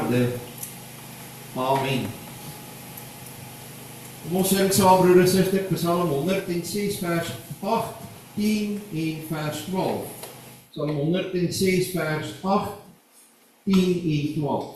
aarde. Amen. Kom ons sing saam, broeder en suster, Psalm 106 vers 8, 10 en vers 12. Psalm 106 vers 8, 10 en 12.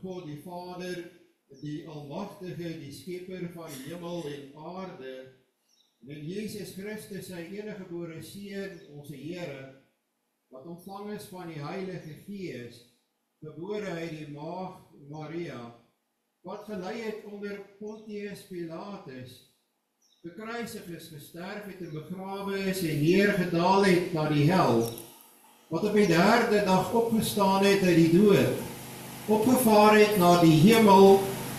God die Vader, die Almagtige, die Skepper van hemel en aarde, en in Jesus Christus, sy eniggebore Seun, ons Here, wat ontvang is van die Heilige Gees, gebore uit die Maagd Maria, wat gelei het onder Pontius Pilatus, gekruisig is, gesterf het en begrawe is en neergedaal het na die hel, wat op die 3de dag opgestaan het uit die dood, opgevaar het na die hemel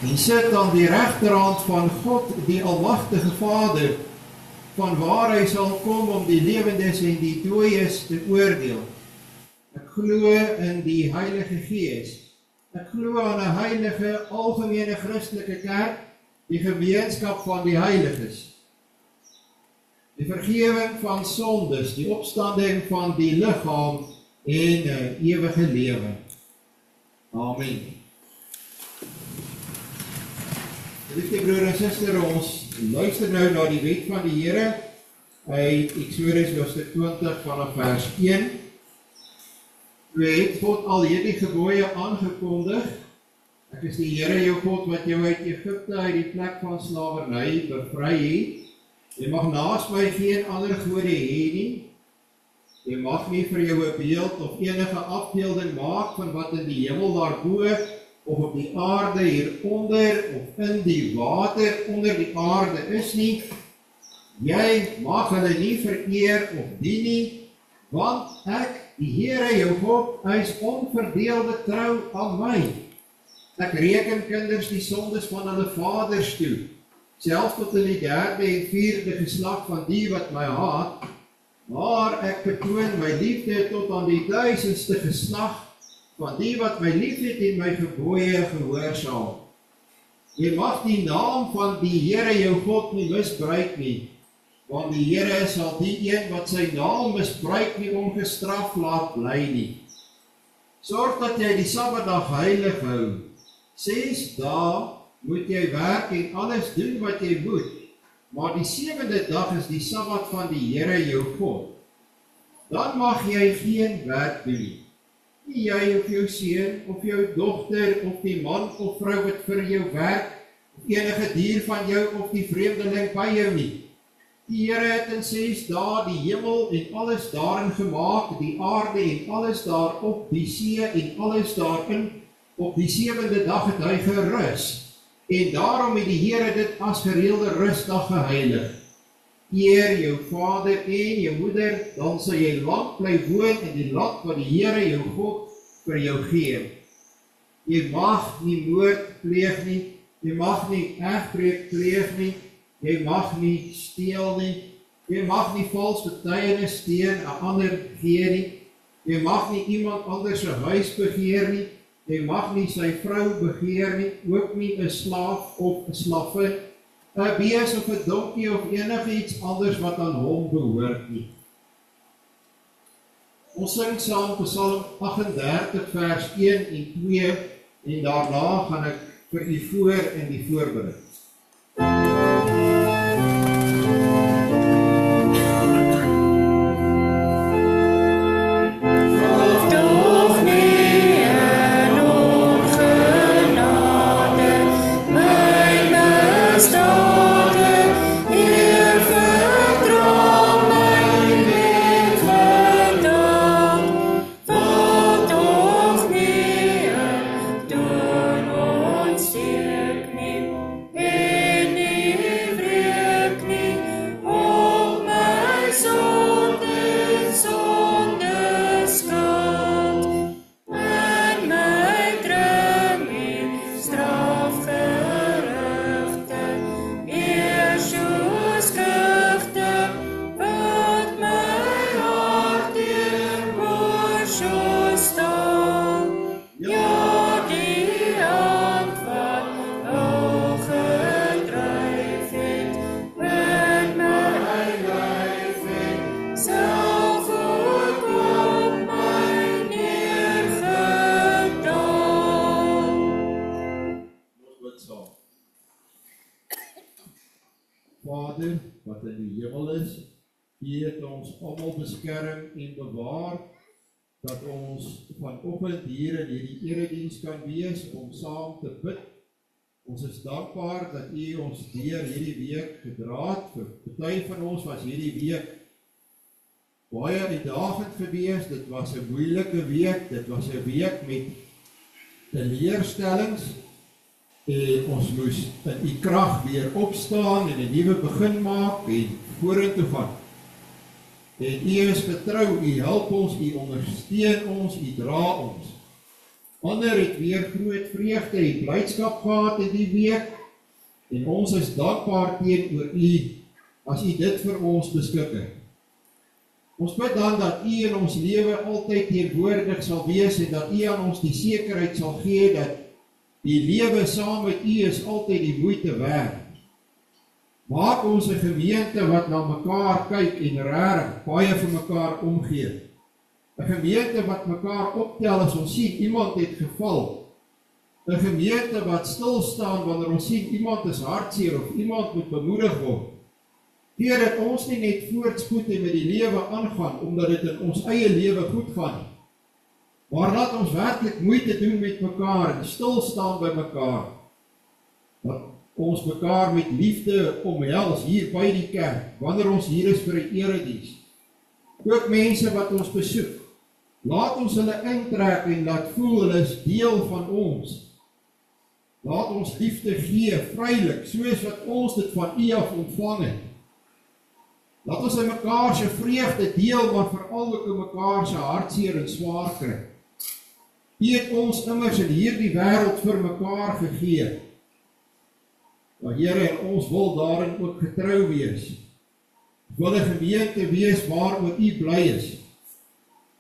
en sit aan die regterhand van God, die Almagtige Vader, van waar hy sal kom om die lewendes en die dooies te oordeel. Ek glo in die Heilige Gees. Ek glo aan 'n heilige, algemene Christelike kerk, die gemeenskap van die heiliges, die vergewing van sondes, die opstanding van die liggaam en 'n ewige lewe. Amen. Liefde broer en suster, ons luister nou na die wet van die Here uit Eksodus hoofstuk 20 vanaf vers 1. U het God al hierdie gebooie aangekondig. Ek is die Here jou God wat jou uit Egipte uit die plek van slawerny bevry het. Jy mag naas my geen ander gode hê nie. Jy mag nie vir jou 'n beeld of enige afbeelding maak van wat in die hemel daarbo of op die aarde hieronder of in die water onder die aarde is nie. Jy mag hulle nie vereer of dien nie, want ek, die Here jou God, is onverdeelde trou aan my. Ek reken kinders die sondes van hulle vaders toe, selfs tot in die 3de en 4de geslag van die wat my haat, maar ek betoon my liefde tot aan die 1000ste geslag van die wat my liefhet en my gebooie gehoorsaam. Jy mag die naam van die Here jou God nie misbruik nie, want die Here sal die een wat sy naam misbruik nie ongestraf laat bly nie. Sorg dat jy die Sabbatdag heilig hou. 6 dae moet jy werk en alles doen wat jy moet, maar die 7de dag is die Sabbat van die Here jou God. Dan mag jy geen werk doen nie. Nie jy of jou seun, of jou dogter, of die man of vrou wat vir jou werk, of enige dier van jou, of die vreemdeling by jou nie. Die Here het in 6 dae die hemel en alles daarin gemaak, die aarde en alles daarop, die see en alles daarin. Op die 7de dag het hy gerus. En daarom het die Here dit as gereelde rustdag geheilig. Eer jou vader en jou moeder, dan sal jy lank bly woon in die land wat die Here jou God vir jou gee. Jy mag nie moord pleeg nie, jy mag nie egbreek pleeg nie, jy mag nie steel nie, jy mag nie vals getuienis teen 'n ander gee nie, jy mag nie iemand anders se huis begeer nie, jy mag nie sy vrou begeer nie, ook nie 'n slaaf of 'n slaafin, 'n bees of 'n donkie of enigiets anders wat aan hom behoort nie. Ons sing saam Psalm 38 vers 1 en 2 en daarna gaan ek vir u voor in die voorbereiding. Vader, wat in die hemel is, U het ons almal beskerm en bewaar, dat ons vanoggend hier in hierdie erediens kan wees om saam te bid. Ons is dankbaar dat U ons deur hierdie week gedra het. Party van ons was hierdie week baie uitdagend geweest. Dit was 'n moeilike week, dit was 'n week met teleurstellings. En ons moes in U krag weer opstaan en 'n nuwe begin maak en vorentoe gaan. En U is getrou, U help ons, U ondersteun ons, U dra ons. Ander het weer groot vreugde en blydskap gehad in die week en ons is dankbaar teenoor U as U dit vir ons beskik het. Ons bid dan dat U in ons lewe altyd teenwoordig sal wees en dat U aan ons die sekerheid sal gee dat die lewe saam met U is altyd die moeite werd. Maak ons 'n gemeente wat na mekaar kyk en regtig baie vir mekaar omgee. 'n Gemeente wat mekaar optel as ons sien iemand het geval. 'n Gemeente wat stil staan wanneer ons sien iemand is hartseer of iemand moet bemoedig word. Heer, dat ons nie net voortspoed en met die lewe aangaan omdat dit in ons eie lewe goed gaan. Maar laat ons werklik moeite doen met mekaar en stil staan by mekaar. Dat ons mekaar met liefde omhels hier by die kerk, wanneer ons hier is vir 'n erediens. Ook mense wat ons besoek, laat ons hulle intrek en laat voel hulle is deel van ons. Laat ons liefde gee, vrylik, soos wat ons dit van U af ontvang het. Laat ons in mekaar se vreugde deel, maar veral ook in mekaar se hartseer en swaar kry. U het ons immers in hierdie wêreld vir mekaar gegee. Maar Here, en ons wil daarin ook getrou wees. Ons wil 'n gemeente wees waaroor U bly is.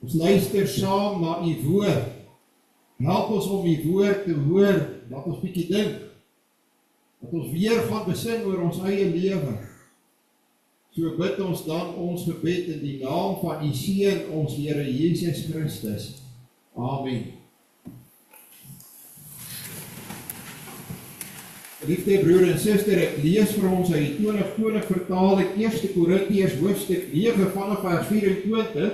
Ons luister saam na U woord. Help ons om U woord te hoor, laat ons bietjie dink. Dat ons weer gaan besin oor ons eie lewe. So bid ons dan ons gebed in die naam van U Seun, ons Here Jesus Christus. Amen. Liefde broer en suster, ek lees vir ons uit die 2020 vertaling 1 Korintiërs hoofstuk 9 vanaf vers 24.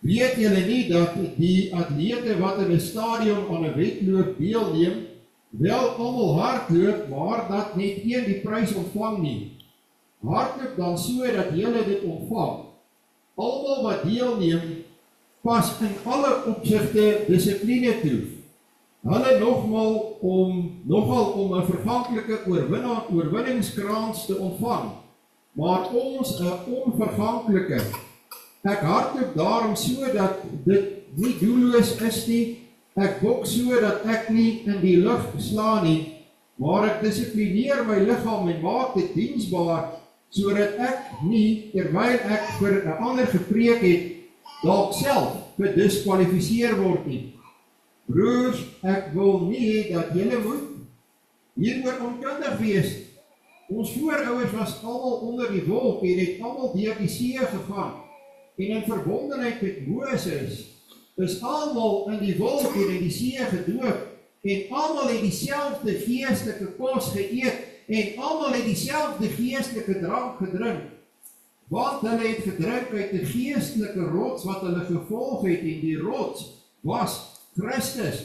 Weet julle nie dat die atlete wat in 'n stadion aan 'n wedloop deelneem, wel almal hardloop, maar dat net een die prys ontvang nie? Hardloop dan so dat julle dit ontvang. Almal wat deelneem, pas in alle opsigte dissipline toe. Hulle nogal om 'n verganklike oorwinningskrans te ontvang, maar ons 'n onverganklike. Ek hardloop daarom so dat dit nie doelloos is nie. Ek bok so dat ek nie in die lug slaan nie, maar ek dissiplineer my liggaam en maak dit diensbaar, sodat ek nie, terwyl ek vir 'n ander gepreek het, dalk self gediskwalifiseer word nie. Broers, ek wil nie dat julle moet hieroor onkundig wees. Ons voorouers was almal onder die wolk en het almal deur die see gegaan. En in verbondenheid met Moses is almal in die wolk en in die see gedoop. En almal het dieselfde geestelike kos geëet en almal het dieselfde geestelike drank gedrink. Want hulle het gedrink uit die geestelike rots wat hulle gevolg het, en die rots was Christus.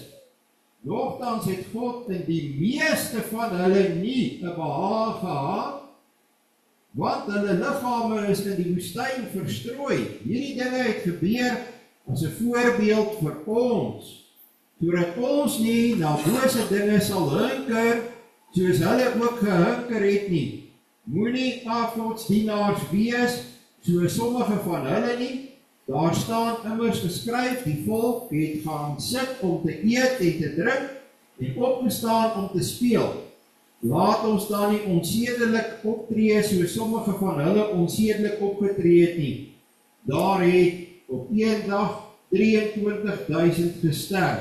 Nogtans het God in die meeste van hulle nie 'n behaag gehad, want hulle liggame is in die woestyn verstrooi. Hierdie dinge het gebeur as 'n voorbeeld vir ons, sodat ons nie na bose dinge sal hinker, soos hulle ook gehinker het nie. Moenie afgodsdienaars wees, soos sommige van hulle nie. Daar staan immers geskryf, die volk het gaan sit om te eet en te drink, en opgestaan om te speel. Laat ons dan nie onsedelik optree, soos sommige van hulle onsedelik opgetree het nie. Daar het op een dag 23.000 gesterf.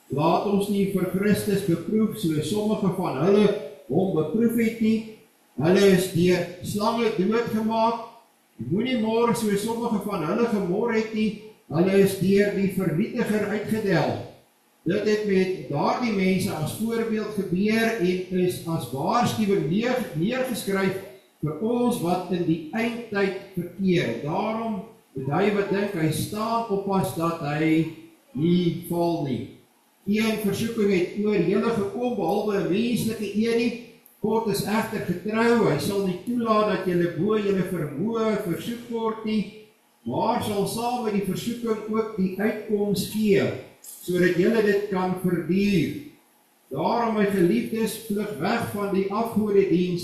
Laat ons nie vir Christus beproef, soos sommige van hulle hom beproef het nie. Hulle is deur slange doodgemaak. Moenie môre soos sommige van hulle gemor het nie. Hulle is deur die vernietiger uitgedelg. Dit het met daardie mense as voorbeeld gebeur en is as waarskuwing neergeskryf vir ons wat in die eindtyd verkeer. Daarom moet hy wat dink hy staan oppas dat hy nie val nie. Geen versoeking het oor julle gekom behalwe 'n menslike een nie. God is egter getrou, hy sal nie toelaat dat julle bo julle vermoë versoek word nie, maar sal saam met die versoeking ook die uitkoms gee, sodat julle dit kan verduur. Daarom, my geliefdes, vlug weg van die afgodediens.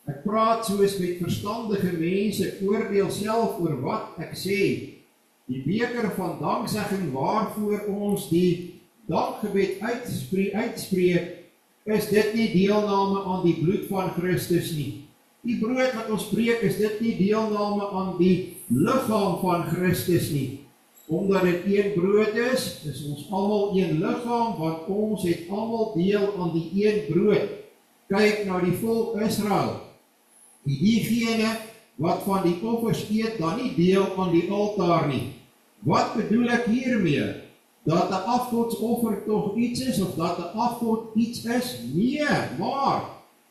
Ek praat soos met verstandige mense, oordeel self oor wat ek sê. Die beker van danksegging waarvoor ons die dankgebed uitspreek, is dit nie deelname aan die bloed van Christus nie. Die brood wat ons breek, is dit nie deelname aan die liggaam van Christus nie. Omdat dit een brood is ons almal een liggaam, want ons het almal deel aan die een brood. Kyk na die volk Israel. Diegene wat van die offers eet, dan nie deel aan die altaar nie. Wat bedoel ek hiermee? Dat 'n afgodsoffer tog iets is, of dat 'n afgod iets is? Nee, maar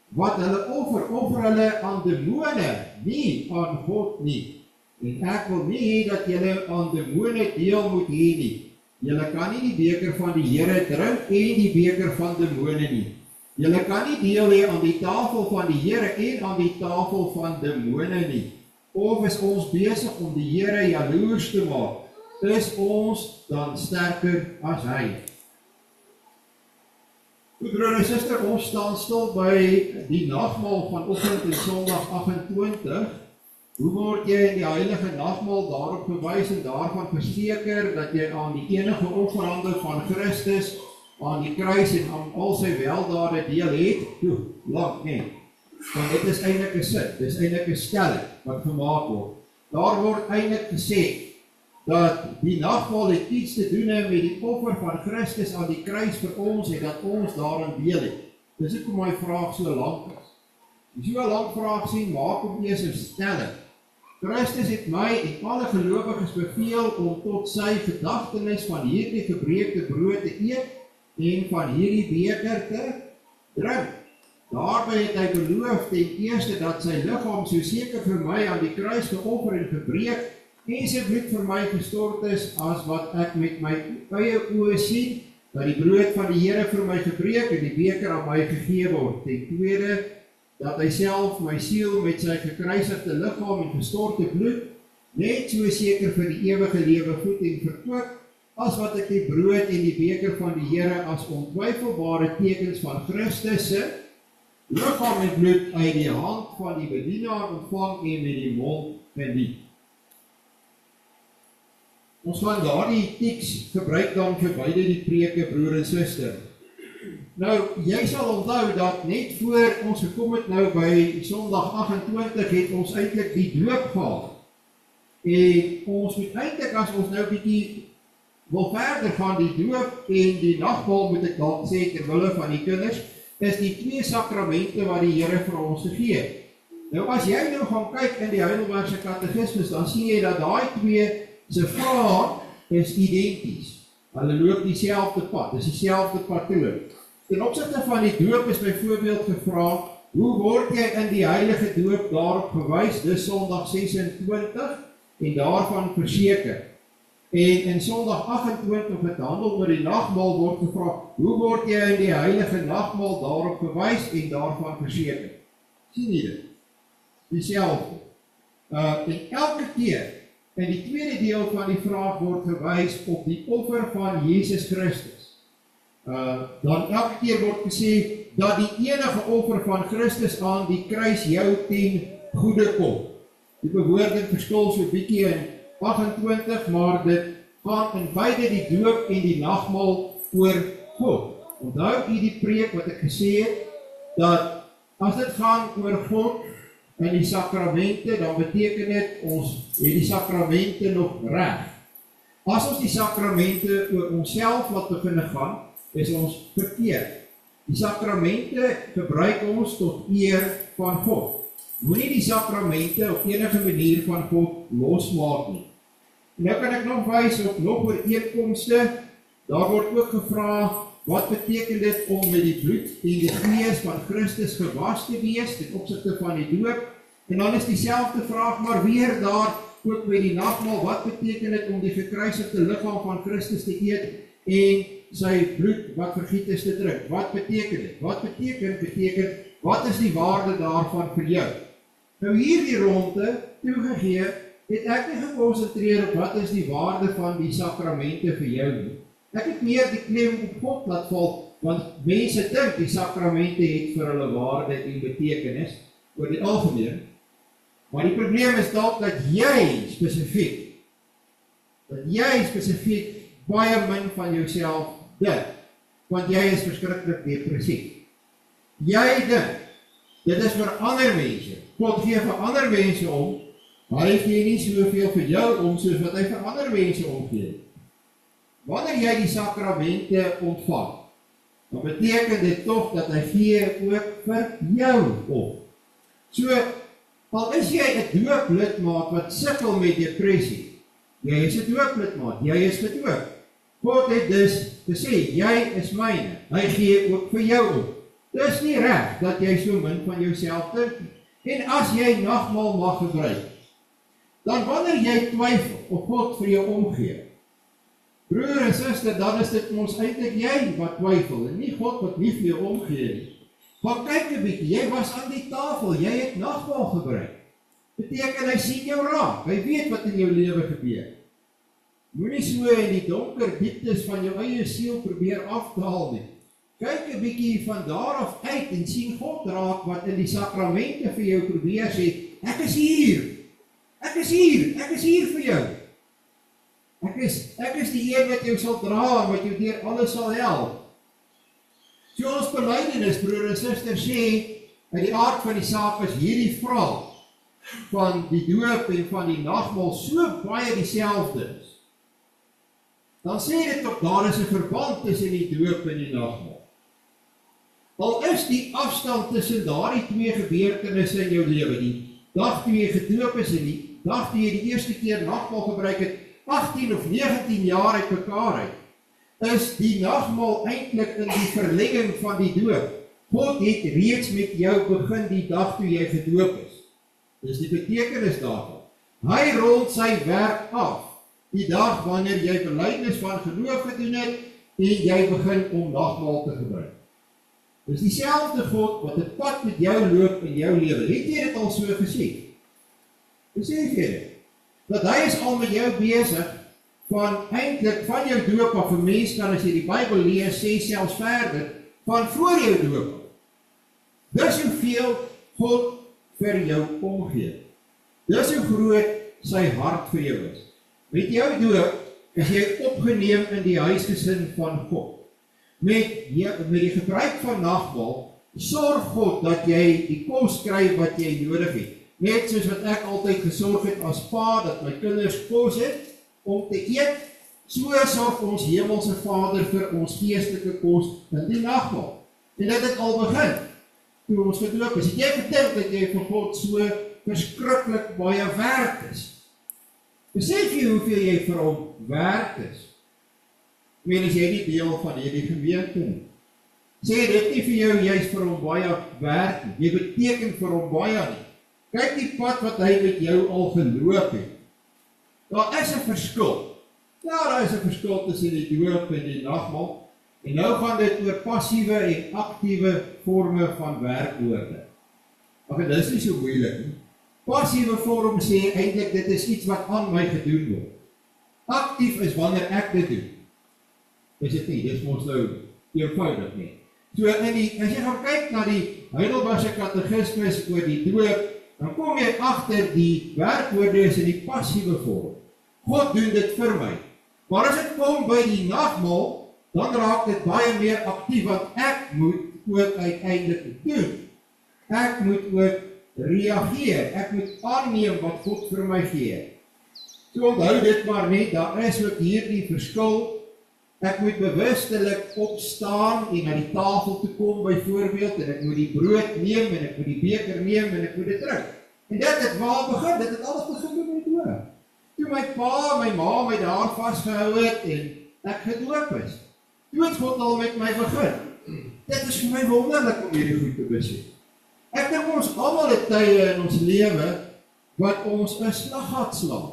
wat hulle offer hulle aan demone, nie aan God nie. En ek wil nie hê dat julle aan demone deel moet hê nie. Julle kan nie die beker van die Here drink en die beker van demone nie. Julle kan nie deel hê aan die tafel van die Here en aan die tafel van demone nie. Of is ons besig om die Here jaloers te maak? Is ons dan sterker as hy? Goed broer en suster, ons staan stil by die nagmaal vanoggend en Sondag 28. Hoe word jy in die heilige nagmaal daarop gewys en daarvan verseker dat jy aan die enige offerande van Christus, aan die kruis en aan al sy weldade deel het? Lank nie. Want dit is eintlik 'n sit, dit is eintlik 'n stelling wat gemaak word. Daar word eintlik gesê dat die nagmaal het iets te doen met die offer van Christus aan die kruis vir ons en dat ons daarin deel het. Dis hoekom my vraag so lank is. As jy so 'n lang vraag sien, maak hom eers 'n stelling. Christus het my en alle gelowiges beveel om tot sy gedagtenis van hierdie gebreekte brood te eet en van hierdie beker te drink. Daarby het hy beloof ten eerste dat sy liggaam so seker vir my aan die kruis geoffer en gebreek en sy bloed vir my gestort is as wat ek met my eie oë sien, dat die brood van die Here vir my gebreek en die beker aan my gegee word. Ten tweede, dat hy self my siel met sy gekruisigde liggaam en gestorte bloed net so seker vir die ewige lewe voed en verkoop, as wat ek die brood en die beker van die Here as ontwyfelbare tekens van Christus se liggaam en bloed uit die hand van die bedienaar ontvang en met die mond geniet. Ons gaan daardie teks gebruik dan vir beide die preke, broer en suster. Nou, jy sal onthou dat net voor ons gekom het nou by Sondag 28 het ons eintlik die doop gehad. En ons moet eintlik, as ons nou bietjie wil verder gaan, die doop en die nagmaal moet ek dalk sê terwille van die kinders, is die twee sakramente wat die Here vir ons gegee het. Nou as jy nou gaan kyk in die Heidelbergse Katekismes, dan sien jy dat daai twee se vraag is identies. Hulle loop dieselfde pad, dis dieselfde patroon. Ten opsigte van die doop is byvoorbeeld gevra, hoe word jy in die heilige doop daarop gewys? Dis Sondag 26 en daarvan verseker. En in Sondag 28 het handel oor die nagmaal word gevra, hoe word jy in die heilige nagmaal daarop gewys en daarvan verseker? Sien jy dit? Dieselfde. En elke keer in die tweede deel van die vraag word gewys op die offer van Jesus Christus. Dan elke keer word gesê dat die enige offer van Christus aan die kruis jou ten goede kom. Die bewoording verskil so bietjie in 28, maar dit gaan in beide die doop en die nagmaal oor God. Onthou die preek wat ek gesê het, dat as dit gaan oor God en die sakramente, dan beteken dit ons het die sakramente nog reg. As ons die sakramente oor onsself laat begin gaan, is ons verkeerd. Die sakramente gebruik ons tot eer van God. Moenie die sakramente op enige manier van God losmaak nie. Nou kan ek nog wys op nog ooreenkomste. Daar word ook gevra, wat beteken dit om met die bloed en die gees van Christus gewas te wees ten opsigte van die doop? En dan is dieselfde vraag maar weer daar ook met die nagmaal, wat beteken dit om die gekruisigde liggaam van Christus te eet en sy bloed wat vergiet is te drink? Wat beteken dit? Wat beteken, wat is die waarde daarvan vir jou? Nou hierdie ronde toegegee, het ek nie gekonsentreer op wat is die waarde van die sakramente vir jou nie. Ek het meer die klem op God laat val, want mense dink die sakramente het vir hulle waarde en betekenis oor die algemeen. Maar die probleem is dalk dat jy spesifiek baie min van jouself dink, want jy is verskriklik depressief. Jy dink, dit is vir ander mense. God gee vir ander mense om, maar hy gee nie soveel vir jou om, soos wat hy vir ander mense omgee. Wanneer jy die sakramente ontvang, dan beteken dit tog dat hy gee ook vir jou om. So, al is jy 'n dooplidmaat wat sukkel met depressie, jy is 'n dooplidmaat, jy is gedoop. God het dus gesê, jy is myne, hy gee ook vir jou om. Dis nie reg dat jy so min van jouself dink. En as jy nagmaal mag gebruik, dan wanneer jy twyfel of God vir jou omgee, broer en suster, dan is dit ons eintlik jy wat twyfel, en nie God wat nie vir jou omgee nie. Maar kyk 'n bietjie, jy was aan die tafel, jy het nagmaal gebruik. Beteken hy sien jou raak, hy weet wat in jou lewe gebeur. Moenie so in die donker dieptes van jou eie siel probeer afdaal nie. Kyk 'n bietjie van daar af uit en sien God raak wat in die sakramente vir jou probeer sê, ek is hier vir jou. Ek is die een wat jou sal dra, wat jou deur alles sal help. So ons belydenis, broer en suster, sê, uit die aard van die saak is hierdie vraag van die doop en van die nagmaal so baie dieselfde is. Dan sê dit ook, daar is 'n verband tussen die doop en die nagmaal. Al is die afstand tussen daardie twee gebeurtenisse in jou lewe, die dag toe jy gedoop is en die dag toe jy die eerste keer nagmaal gebruik het, 18 of 19 jaar uit mekaar uit, is die nagmaal eintlik in die verlenging van die doop. God het reeds met jou begin die dag toe jy gedoop is. Dis die betekenis daarvan. Hy rol sy werk af, die dag wanneer jy belydenis van geloof gedoen het, en jy begin om nagmaal te gebruik. Dis dieselfde God wat 'n pad met jou loop in jou lewe. Het jy dit al so gesien? Besef jy dit? Dat hy is al met jou besig eintlik van jou doop af. 'n Mens kan, as jy die Bybel lees, sê selfs verder, van voor jou doop. Dis hoeveel God vir jou omgee. Dis hoe groot sy hart vir jou is. Met jou doop is jy opgeneem in die huisgesin van God. Met die gebruik van nagmaal, sorg God dat jy die kos kry wat jy nodig het. Net soos wat ek altyd gesorg het as pa, dat my kinders kos het om te eet, so sorg ons hemelse Vader vir ons geestelike kos in die nagmaal. En dit het al begin, toe ons gedoop is. Het jy gedink dat jy vir God so verskriklik baie werd is? Besef jy hoeveel jy vir hom werd is? Meen as jy nie deel van hierdie gemeente nie. Sê dit nie vir jou, jy is vir hom baie werd nie. Jy beteken vir hom baie nie. Kyk die pad wat hy met jou al geloop het. Daar is 'n verskil. Ja, daar is 'n verskil tussen die doop en die nagmaal. En nou gaan dit oor passiewe en aktiewe forme van werkwoorde. Ag, dit is nie so moeilik nie. Passiewe vorm sê eintlik dit is iets wat aan my gedoen word. Aktief is wanneer ek dit doen. Is dit nie, dis mos nou eenvoudig nie. So as jy gaan kyk na die Heidelbergse Katekismes oor die doop, dan kom jy agter die werkwoorde is in die passiewe vorm. God doen dit vir my. Maar as dit kom by die nagmaal, dan raak dit baie meer aktief, want ek moet ook uiteindelik doen. Ek moet ook reageer, ek moet aanneem wat God vir my gee. So onthou dit maar net, daar is ook hierdie verskil. Ek moet bewustelik opstaan en na die tafel toe kom byvoorbeeld, en ek moet die brood neem, en ek moet die beker neem, en ek moet dit drink. En dit het waar begin, dit het alles begin met my doop. Toe my pa, my ma my daar vasgehou het, en ek gedoop is. Toe het God al met my begin. Dit is vir my wonderlik om hierdie goed te besef. Ek dink ons almal het tye in ons lewe, wat ons 'n slag gehad slaan.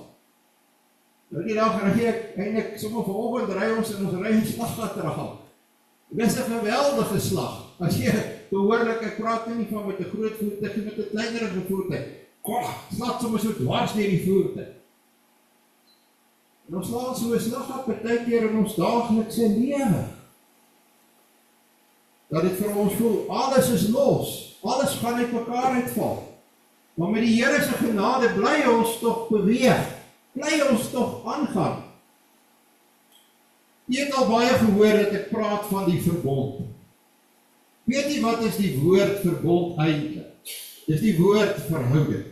Nou die dag ry ek, eintlik sommer vanoggend ry ons en ons ry 'n slag wat terug. Dit is 'n geweldige slag. As jy behoorlik, ek praat nie van met 'n groot voertuig, met 'n kleinerige voertuig. Slag sommer so dwars deur die voertuig. En ons slaan so 'n slag op partykeer in ons daaglikse lewe. Dat dit vir ons voel, alles is los, alles gaan uit mekaar uitval. Maar met die Here se genade bly ons tog beweeg. Bly ons tog aangaan. Jy het al baie gehoor dat ek praat van die verbond. Weet jy wat is die woord verbond eintlik? Dis die woord verhouding.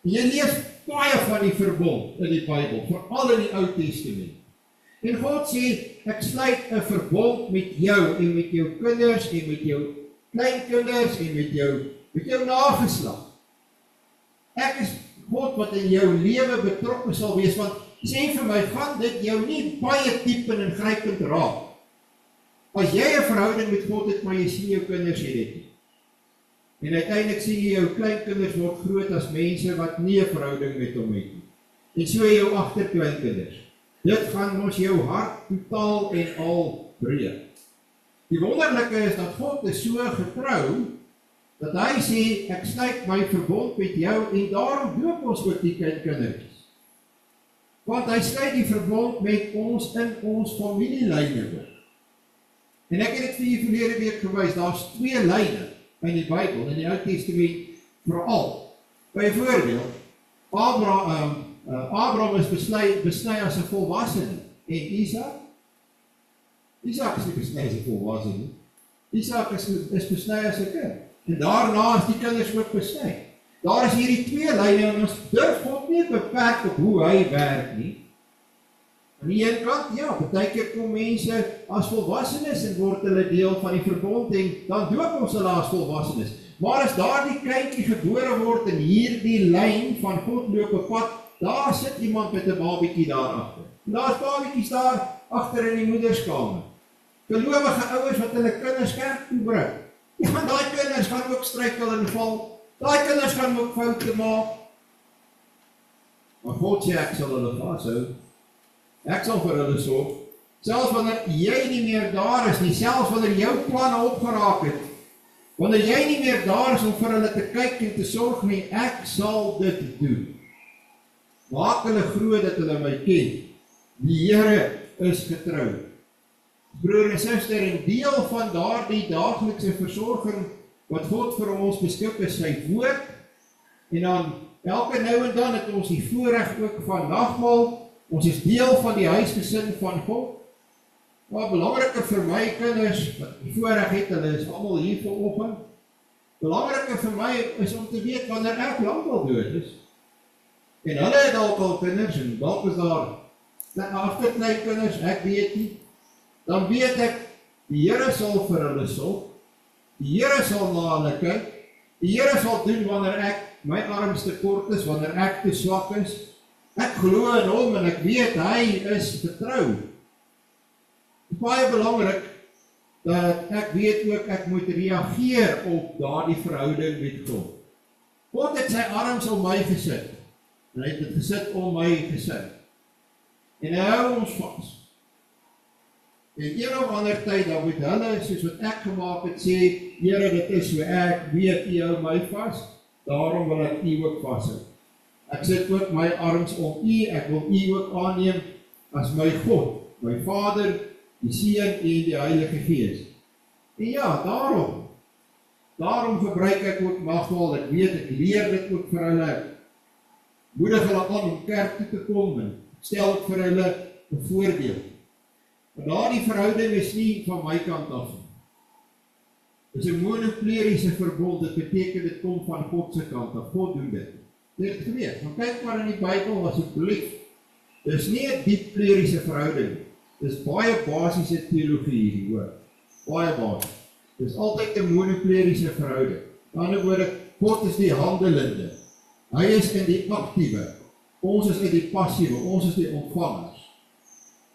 En jy lees baie van die verbond in die Bybel, veral in die Ou Testament. En God sê, ek sluit 'n verbond met jou en met jou kinders en met jou kleinkinders en met jou nageslag. Ek is God wat in jou lewe betrokke sal wees, want sê vir my, gaan dit jou nie baie diep en ingrypend raak? As jy 'n verhouding met God het, maar jy sien jou kinders het dit nie. En uiteindelik sien jy jou kleinkinders word groot as mense wat nie 'n verhouding met hom het nie. En so jou agterkleinkinders. Dit gaan ons jou hart totaal en al breek. Die wonderlike is dat God is so getrou, dat hy sê, ek sluit my verbond met jou, en daarom doop ons ook die kindertjies. Want hy sluit die verbond met ons in ons familielyne ook. En ek het dit vir julle verlede week gewys, daar's 2 lyne in die Bybel, in die Ou Testament veral. Byvoorbeeld, Abraham is besny as 'n volwassene, en Isak is nie besny as 'n volwassene. Isak is besny as 'n kind. En daarna is die kinders ook besny. Daar is hierdie 2 lyne, en ons durf God nie beperk op hoe hy werk nie. Aan die een kant, ja, partykeer kom mense as volwassenes en word hulle deel van die verbond, en dan doop ons hulle as volwassenes. Maar as daardie kindjie gebore word in hierdie lyn van God loop 'n pad, daar sit iemand met 'n babietjie daar agter. En daar's babietjies daar agter in die moederskamer. Gelowige ouers wat hulle kinders kerk toe bring. Ja, want daai kinders gaan ook struikel en val. Daai kinders gaan ook foute maak. Maar God sê ek sal hulle vashou. Ek sal vir hulle sorg. Selfs wanneer jy nie meer daar is nie, selfs wanneer jou planne opgeraak het, wanneer jy nie meer daar is om vir hulle te kyk en te sorg nie, ek sal dit doen. Maak hulle glo dat hulle my ken. Die Here is getrou. Broer en suster, en deel van daardie daaglikse versorging wat God vir ons beskik is sy woord, en dan elke nou en dan het ons die voorreg ook van nagmaal. Ons is deel van die huisgesin van God. Maar belangriker vir my kinders, wat die voorreg het, hulle is almal hier vanoggend. Belangriker vir my is om te weet wanneer ek lankal dood is. En hulle het dalk al kinders, en dalk is daar agterkleinkinders, ek weet nie. Dan weet ek, die Here sal vir hulle sorg. Die Here sal na hulle kyk. Die Here sal doen wanneer ek my arms te kort is, wanneer ek te swak is. Ek glo in hom en ek weet hy is getrou. Dit is baie belangrik dat ek weet ook ek moet reageer op daardie verhouding met God. God het sy arms om my gesit. En hy het dit gesit om my gesit. En hy hou ons vas. En een of ander tyd, dan moet hulle, soos wat ek gemaak het, sê, Here, dit is so ek weet, U hou my vas, daarom wil ek U ook vashou. Ek sit ook my arms om U, ek wil U ook aanneem as my God, my Vader, die Seun en die Heilige Gees. En ja, daarom gebruik ek ook nagmaal, ek weet, ek leer dit ook vir hulle, moedig hulle aan om kerk toe te kom, en stel ek vir hulle 'n voorbeeld. Maar daardie verhouding is nie van my kant af. Dit is 'n monopleuriese verbond, dit beteken dit kom van God se kant af. God doen dit. Dit het geweet, maar kyk maar in die Bybel asseblief. Dit is nie 'n diep pleuriese verhouding. Dit is baie basiese teologie hierdie hoor. Baie basies. Dit is altyd 'n monopleuriese verhouding. Aan die ander woorde, God is die handelende. Hy is in die aktiewe. Ons is in die passiewe, ons is die ontvangers.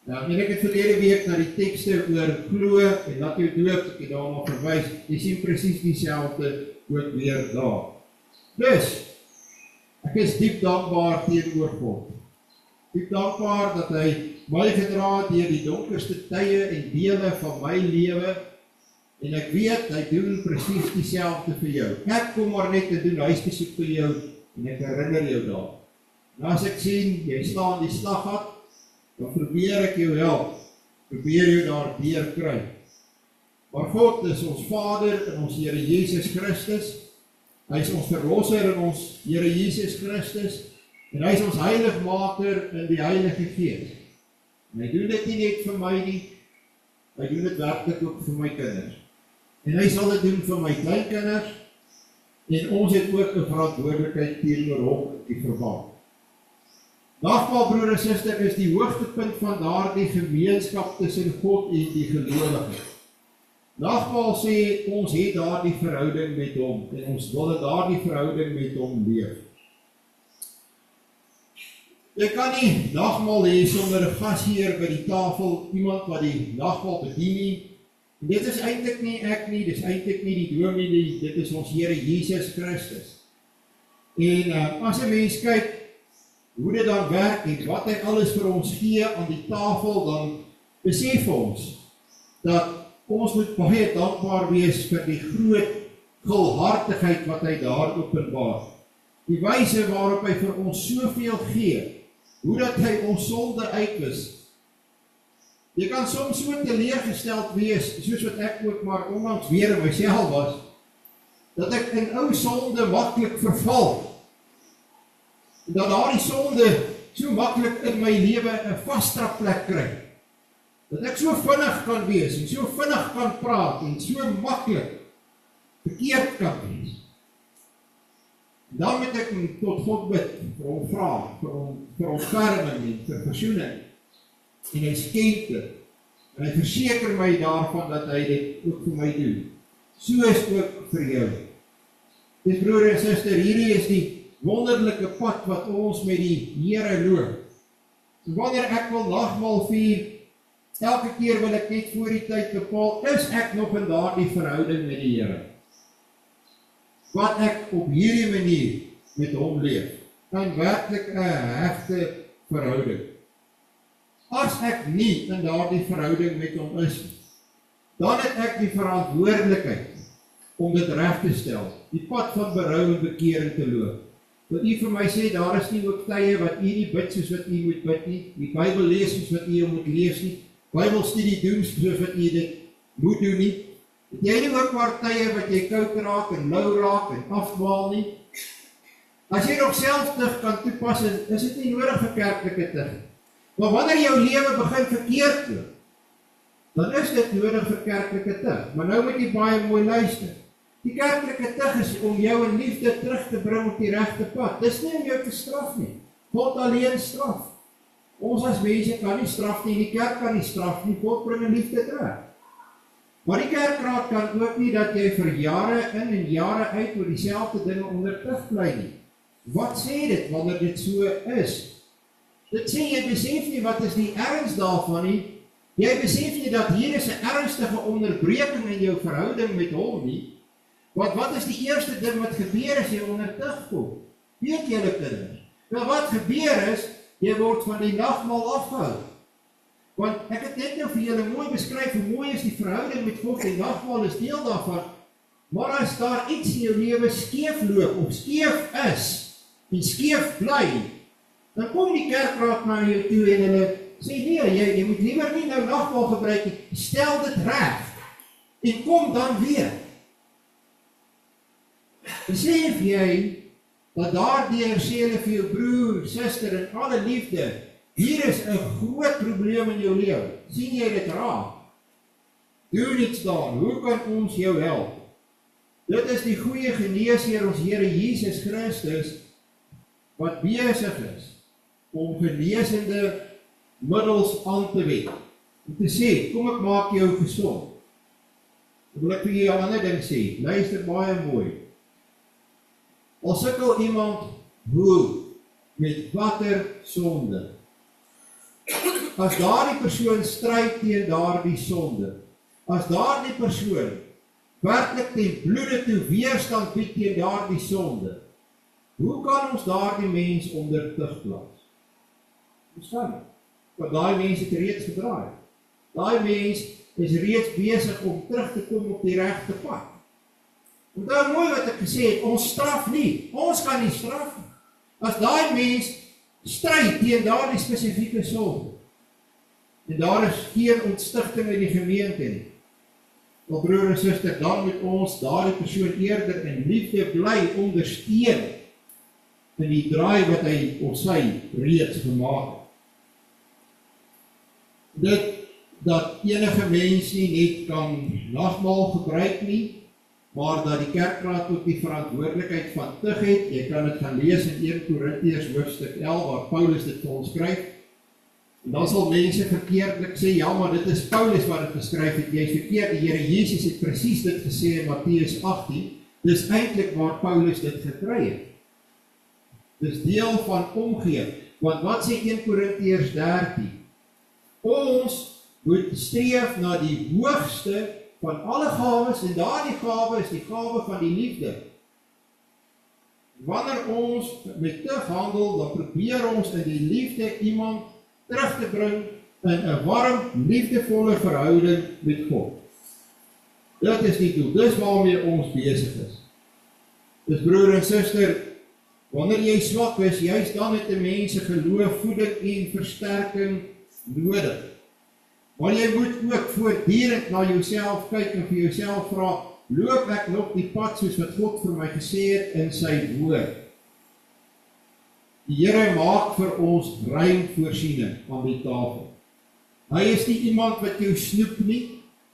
Nou, en ek het verlede week na die tekste oor glo en laat jou doop, ek het daarna verwys, jy sien presies dieselfde ook weer daar. Dus, ek is diep dankbaar teenoor God. Diep dankbaar dat hy my gedra het deur die donkerste tye en dele van my lewe, en ek weet, hy doen presies dieselfde vir jou. Ek kom maar net te doen huisbesoek vir jou, en ek herinner jou daar. En as ek sien, jy staan die slaggat, dan probeer ek jou help, probeer jou daar deur kry. Maar God is ons Vader in ons Here Jesus Christus, hy is ons verlosser in ons Here Jesus Christus, en hy is ons heiligmaker in die Heilige Gees. En hy doen dit nie net vir my nie, hy doen dit werklik ook vir my kinders. En hy sal dit doen vir my kleinkinders, en ons het ook 'n verantwoordelikheid teenoor hom in die verband. Nagmaal, broer en suster, is die hoogtepunt van daardie gemeenskap tussen God en die gelowiges. Nagmaal sê, ons het daardie verhouding met hom, en ons wil daardie verhouding met hom leef. Jy kan nie nagmaal hê sonder 'n gasheer by die tafel, iemand wat die nagmaal bedien nie. En dit is eintlik nie ek nie, dit is eintlik nie die dominee nie, dit is ons Here Jesus Christus. En as 'n mens kyk, hoe dit dan werk en wat hy alles vir ons gee aan die tafel, dan besef ons dat ons moet baie dankbaar wees vir die groot gulhartigheid wat hy daar openbaar. Die wyse waarop hy vir ons soveel gee, hoe dat hy ons sonde uitwis. Jy kan soms so teleurgesteld wees, soos wat ek ook maar onlangs weer in myself was, dat ek in ou sonde maklik verval. En dat daardie sonde so maklik in my lewe 'n vasdraplek kry. Dat ek so vinnig kan wees en so vinnig kan praat en so maklik verkeerd kan wees. En dan moet ek tot God bid, vir hom vra, vir ontferming en vir versoening. En hy skenk dit. En hy verseker my daarvan dat hy dit ook vir my doen. So is ook vir jou. Dis broer en suster, hierdie is die wonderlike pad wat ons met die Here loop. So wanneer ek wil nagmaal vier, Elke keer wil ek net voor die tyd bepaal, is ek nog in daardie verhouding met die Here? Wat ek op hierdie manier met hom leef, en werklik 'n hegte verhouding. As ek nie in daardie verhouding met hom is, dan het ek die verantwoordelikheid om dit reg te stel, die pad van berou en bekering te loop. Wat u vir my sê, daar is nie ook tye wat u nie bid soos wat u moet bid nie, die Bybel lees soos wat u moet lees nie, Bybelstudie doen soos wat u dit moet doen nie. Het jy nie ook maar tye wat jy koud raak en lou raak en afdwaal nie? As jy nog selfdig kan toepas, is dit nie nodig vir kerklike tug. Maar wanneer jou lewe begin verkeerd loop, dan is dit nodig vir kerklike tug. Maar nou moet jy baie mooi luister. Die kerklike tug is om jou in liefde terug te bring op die regte pad. Dis nie om jou te straf nie. God alleen straf. Ons as mense kan nie straf nie, die kerk kan nie straf nie, God bring in liefde terug. Maar die kerkraad kan ook nie dat jy vir jare in en jare uit oor dieselfde dinge onderrig bly nie. Wat sê dit wanneer dit so is? Dit sê jy besef nie wat is die erns daarvan nie. Jy besef nie dat hier is 'n ernstige onderbreking in jou verhouding met hom nie. Want wat is die eerste ding wat gebeur as jy onder tug kom? Weet julle kinders? Nou wat gebeur is, jy word van die nagmaal afgehou. Want ek het net nou vir julle mooi beskryf hoe mooi is die verhouding met God, die nagmaal is deel daarvan. Maar as daar iets in jou lewe skeef loop of skeef is en skeef bly, dan kom die kerkraad na jou toe en hulle sê nee, jy moet liewer nie nou nagmaal gebruik nie, stel dit reg en kom dan weer. Besef jy dat daardeur sê hulle vir jou broer, suster en alle liefde, hier is 'n groot probleem in jou lewe. Sien jy dit raak? Doen iets daar. Hoe kan ons jou help? Dit is die goeie geneesheer, ons Here Jesus Christus, wat besig is om genesende middels aan te wend. Om te sê, kom ek maak jou gesond. Dan wil ek vir jou 'n ander ding sê. Luister baie mooi. Al sukkel iemand hoe met watter sonde. As daardie persoon stryd teen daardie sonde, as daardie persoon werklik ten bloede toe weerstand bied teen daardie sonde, hoe kan ons daardie mens onder tug plaas? Ons kan nie, want daai mens het reeds gedraai. Daai mens is reeds besig om terug te kom op die regte pad. Onthou mooi wat ek gesê het, ons straf nie, ons kan nie straf nie. As daai mens stryd teen daardie spesifieke sonde, en daar is geen ontstigting in die gemeente nie, maar broer en suster, dan moet ons daardie persoon eerder in liefde bly ondersteun in die draai wat hy of sy reeds gemaak het. Dit dat enige mens nie net kan nagmaal gebruik nie, maar dat die kerkraad ook die verantwoordelikheid van tug het. Jy kan dit gaan lees in 1 Korintiërs hoofstuk 11 waar Paulus dit vir ons skryf. En dan sal mense verkeerdelik sê, ja, maar dit is Paulus wat dit geskryf het. Jy is verkeerd, die Here Jesus het presies dit gesê in Matteus 18. Dis eintlik waar Paulus dit gekry het. Dis deel van omgee. Want wat sê 1 Korintiërs 13? Ons moet streef na die hoogste van alle gawes, en daardie gawe is die gawe van die liefde. Wanneer ons met tug handel, dan probeer ons in die liefde iemand terug te bring in 'n warm, liefdevolle verhouding met God. Dit is die doel, dis waarmee ons besig is. Dus broer en suster, wanneer jy swak is, juist dan het 'n mens se geloof, voeding en versterking nodig. Maar jy moet ook voortdurend na jouself kyk en vir jouself vra, loop ek nog die pad soos wat God vir my gesê het in sy woord? Die Here maak vir ons ruim voorsiening aan die tafel. Hy is nie iemand wat jou snoep nie,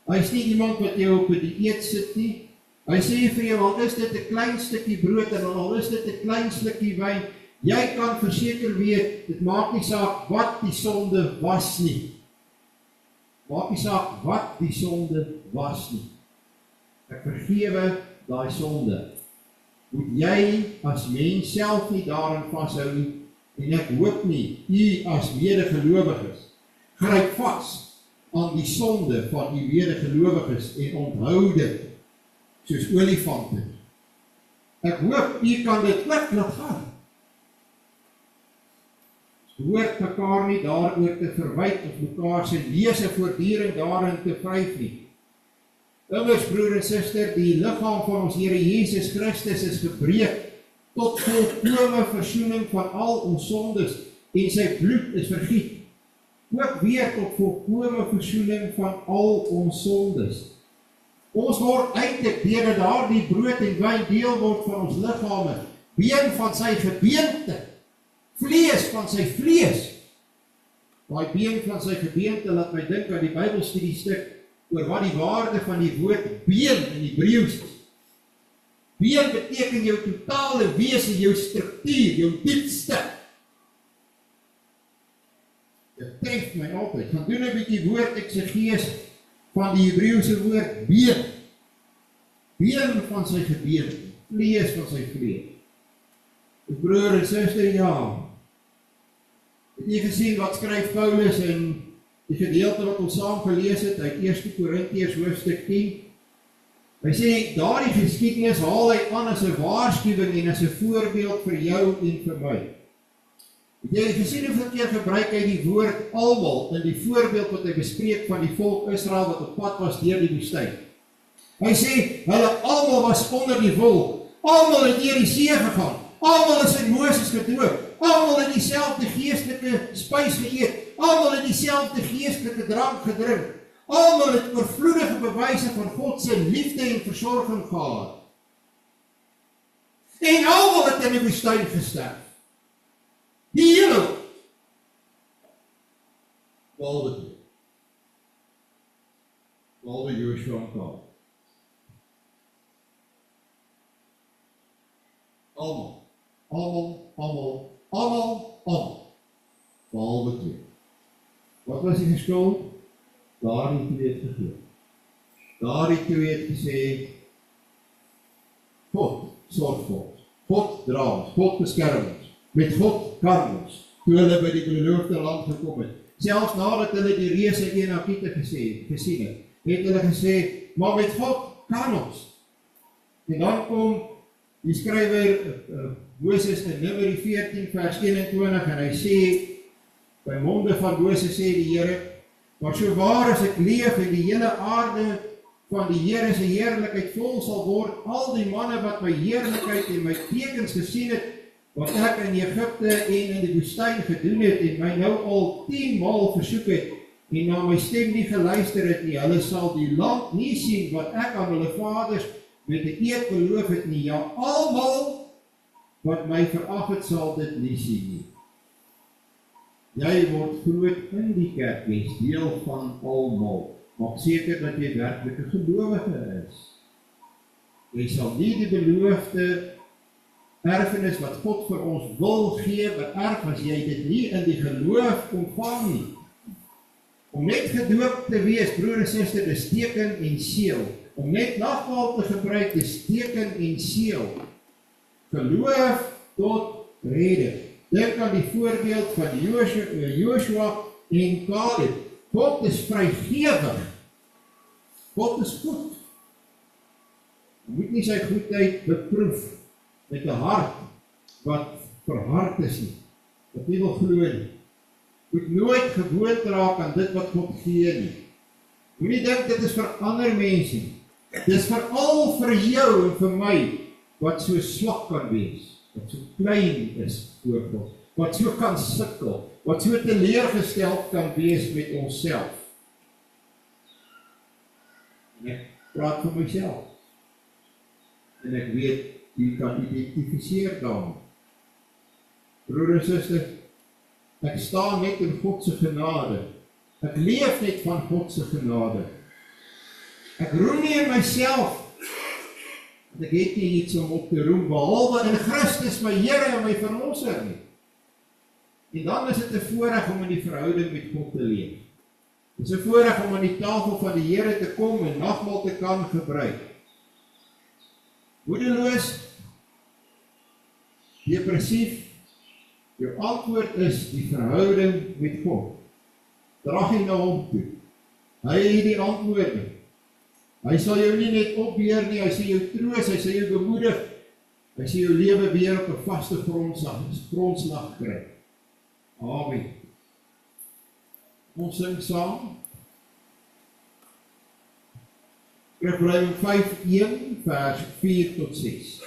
hy is nie iemand wat jou op 'n dieet sit nie. Hy sê vir jou, al is dit 'n klein stukkie brood en al is dit 'n klein slukkie wyn, jy kan verseker weet, dit maak nie saak wat die sonde was nie. Maak nie saak wat die sonde was nie. Ek vergewe daai sonde. Moet jy as mens self nie daarin vashou nie, en ek hoop nie, u as medegelowiges, gryp vas aan die sonde van die wedergelowiges en onthou dit soos olifante. Ek hoop u kan dit ook laat gaan. Hoort mekaar nie daaroor te verwyd of mekaar se lese voortdurend daarin te vryf nie. Immers, broer en suster, die liggaam van ons Here Jesus Christus is gebreek tot volkome versoening van al ons sondes en sy bloed is vergiet. Ook weer tot volkome versoening van al ons sondes. Ons word eintlik deur daardie brood en wyn deel word van ons liggame, been van sy gebeente, vlees van sy vlees. Daai been van sy gebeente laat my dink aan die Bybelstudie stuk oor wat die waarde van die woord been in Hebreëus is. Been beteken jou totale wese, jou struktuur, jou diepste. Dit tref my altyd. Gaan doen 'n bietjie woord eksegees van die Hebreëse woord been. Been van sy gebeente, vlees van sy vlees. Broer en suster, ja. Het jy gesien wat skryf Paulus in die gedeelte wat ons saam gelees het uit 1 Korintiërs hoofstuk 10? Hy sê, daardie geskiedenis haal hy aan as 'n waarskuwing en as 'n voorbeeld vir jou en vir my. Het jy gesien hoeveel keer gebruik hy die woord almal in die voorbeeld wat hy bespreek van die volk Israel wat op pad was deur die woestyn? Hy sê, hulle almal was onder die wolk, almal het deur die see gegaan, almal is in Moses gedoop, almal het dieselfde geestelike spys geëet, almal het dieselfde geestelike drank gedrink, almal het oorvloedige bewyse van God se liefde en versorging gehad. En almal het in die woestyn gesterf. Die hele behalwe Joshua en Caleb. Almal. Behalwe twee. Wat was die verskil? Daardie twee het gegee. Daardie twee het gesê, God sorg vir ons. God dra ons. God beskerm ons. Met God kan ons. Toe hulle by die beloofde land gekom het. Selfs nadat hulle die reuse Enakiete gesien het, het hulle gesê, maar met God kan ons. En dan kom die skrywer Moses in Numeri 14 vers 21 en hy sê, by monde van Moses sê die Here, maar so waar as ek leef en die hele aarde van die Here se heerlikheid vol sal word, al die manne wat my heerlikheid en my tekens gesien het, wat ek in Egipte en in die woestyn gedoen het en my nou al 10 maal versoek het en na my stem nie geluister het nie, hulle sal die land nie sien wat ek aan hulle vaders met 'n eed beloof het nie. Ja, almal wat my verag het sal dit nie sien nie. Jy word groot in die kerk, jy's deel van almal. Maak seker dat jy werklike gelowige is. Jy sal nie die beloofde erfenis wat God vir ons wil gee, beerf as jy dit nie in die geloof ontvang nie. Om net gedoop te wees, broer en suster, dis teken en seël. Om net nagmaal te gebruik, dis teken en seël. Geloof tot redding. Dink aan die voorbeeld van Joshua en Caleb. God is vrygewig. God is goed. Jy moet nie sy goedheid beproef met 'n hart wat verhard is nie, wat nie wil glo nie. Moet nooit gewoond raak aan dit wat God gee nie. Moenie dink dit is vir ander mense nie. Dit is veral vir jou en vir my wat so swak kan wees, wat so klein is voor God, wat so kan sukkel, wat so teleurgesteld kan wees met onsself. En ek praat vir myself. En ek weet, jy kan identifiseer daarmee. Broer en suster, ek staan net in God se genade. Ek leef net van God se genade. Ek roem nie in myself, want ek het nie iets om op te roem, behalwe in Christus my Here en my Verlosser nie. En dan is dit 'n voorreg om in die verhouding met God te leef. Dit is 'n voorreg om aan die tafel van die Here te kom en nagmaal te kan gebruik. Moedeloos, depressief, jou antwoord is die verhouding met God. Draag jy na hom toe. Hy het die antwoorde. Hy sal jou nie net opbeer nie, hy sal jou troos, hy sal jou bemoedig, hy sal jou lewe weer op 'n vaste grondslag kry. Amen. Ons sing saam. Skriflyn 5:1 vers 4 tot 6.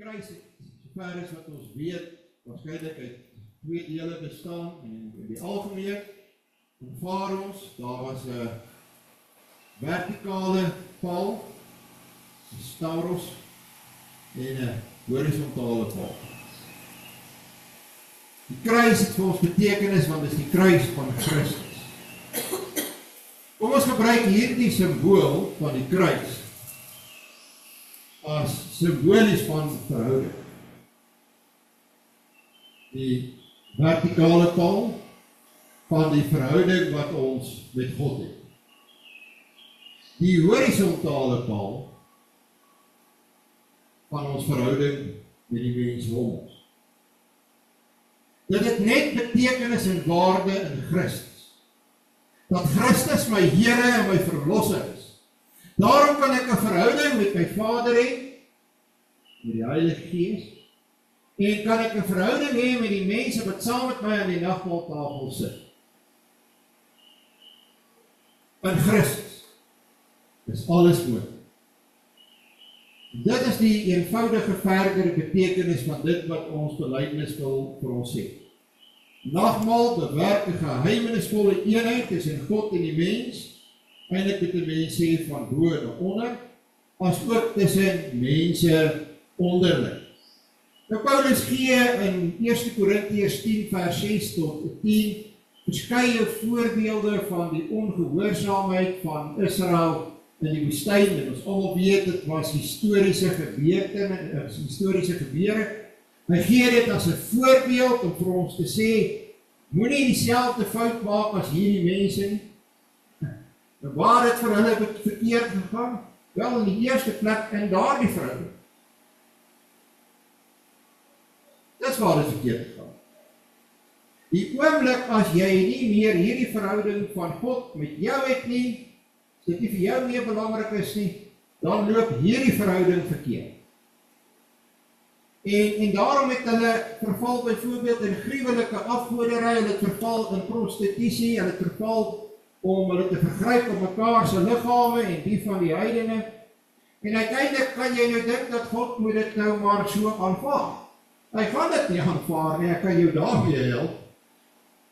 Kruis, sover as wat ons weet, waarskynlik uit 2 dele bestaan en in die algemeen aanvaar ons, daar was 'n vertikale paal, 'n stauros en 'n horisontale paal. Die kruis het vir ons betekenis want dit is die kruis van Christus. Kom ons gebruik hierdie simbool van die kruis as simbolies van verhouding. Die vertikale paal van die verhouding wat ons met God het. Die horisontale paal van ons verhouding met die mens om ons. Dit het net betekenis en waarde in Christus. Dat Christus my Here en my Verlosser is. Daarom kan ek 'n verhouding met my Vader hê, met die Heilige Gees, en kan ek 'n verhouding hê met die mense wat saam met my aan die nagmaaltafel sit. In Christus is alles moontlik. Dit is die eenvoudige verdere betekenis van dit wat ons belydenis wil vir ons sê. Nagmaal bewerk 'n geheimenisvolle eenheid tussen God en die mens, eintlik met die mens sê van bo na onder, as ook tussen mense onderling. Nou Paulus gee in 1 Korintiërs 10 vers 6 tot 10 verskeie voorbeelde van die ongehoorsaamheid van Israel in die woestyn. En ons almal weet dit was historiese gebeure. Hy gee dit as 'n voorbeeld om vir ons te sê, moenie dieselfde fout maak as hierdie mense nie. En waar het vir hulle verkeerd gegaan? Wel, in die eerste plek in daardie verhouding. Dis waar dit verkeerd gegaan. Die oomblik as jy nie meer hierdie verhouding van God met jou het nie, as dit nie vir jou meer belangrik is nie, dan loop hierdie verhouding verkeerd. En daarom het hulle verval byvoorbeeld in gruwelike afgoderry, hulle het verval in prostitusie, hulle het verval om hulle te vergryp op mekaar se liggame en die van die heidene. En uiteindelik kan jy nou dink dat God moet dit nou maar so aanvaar. Hy gaan dit nie aanvaar nie, ek kan jou daarmee help.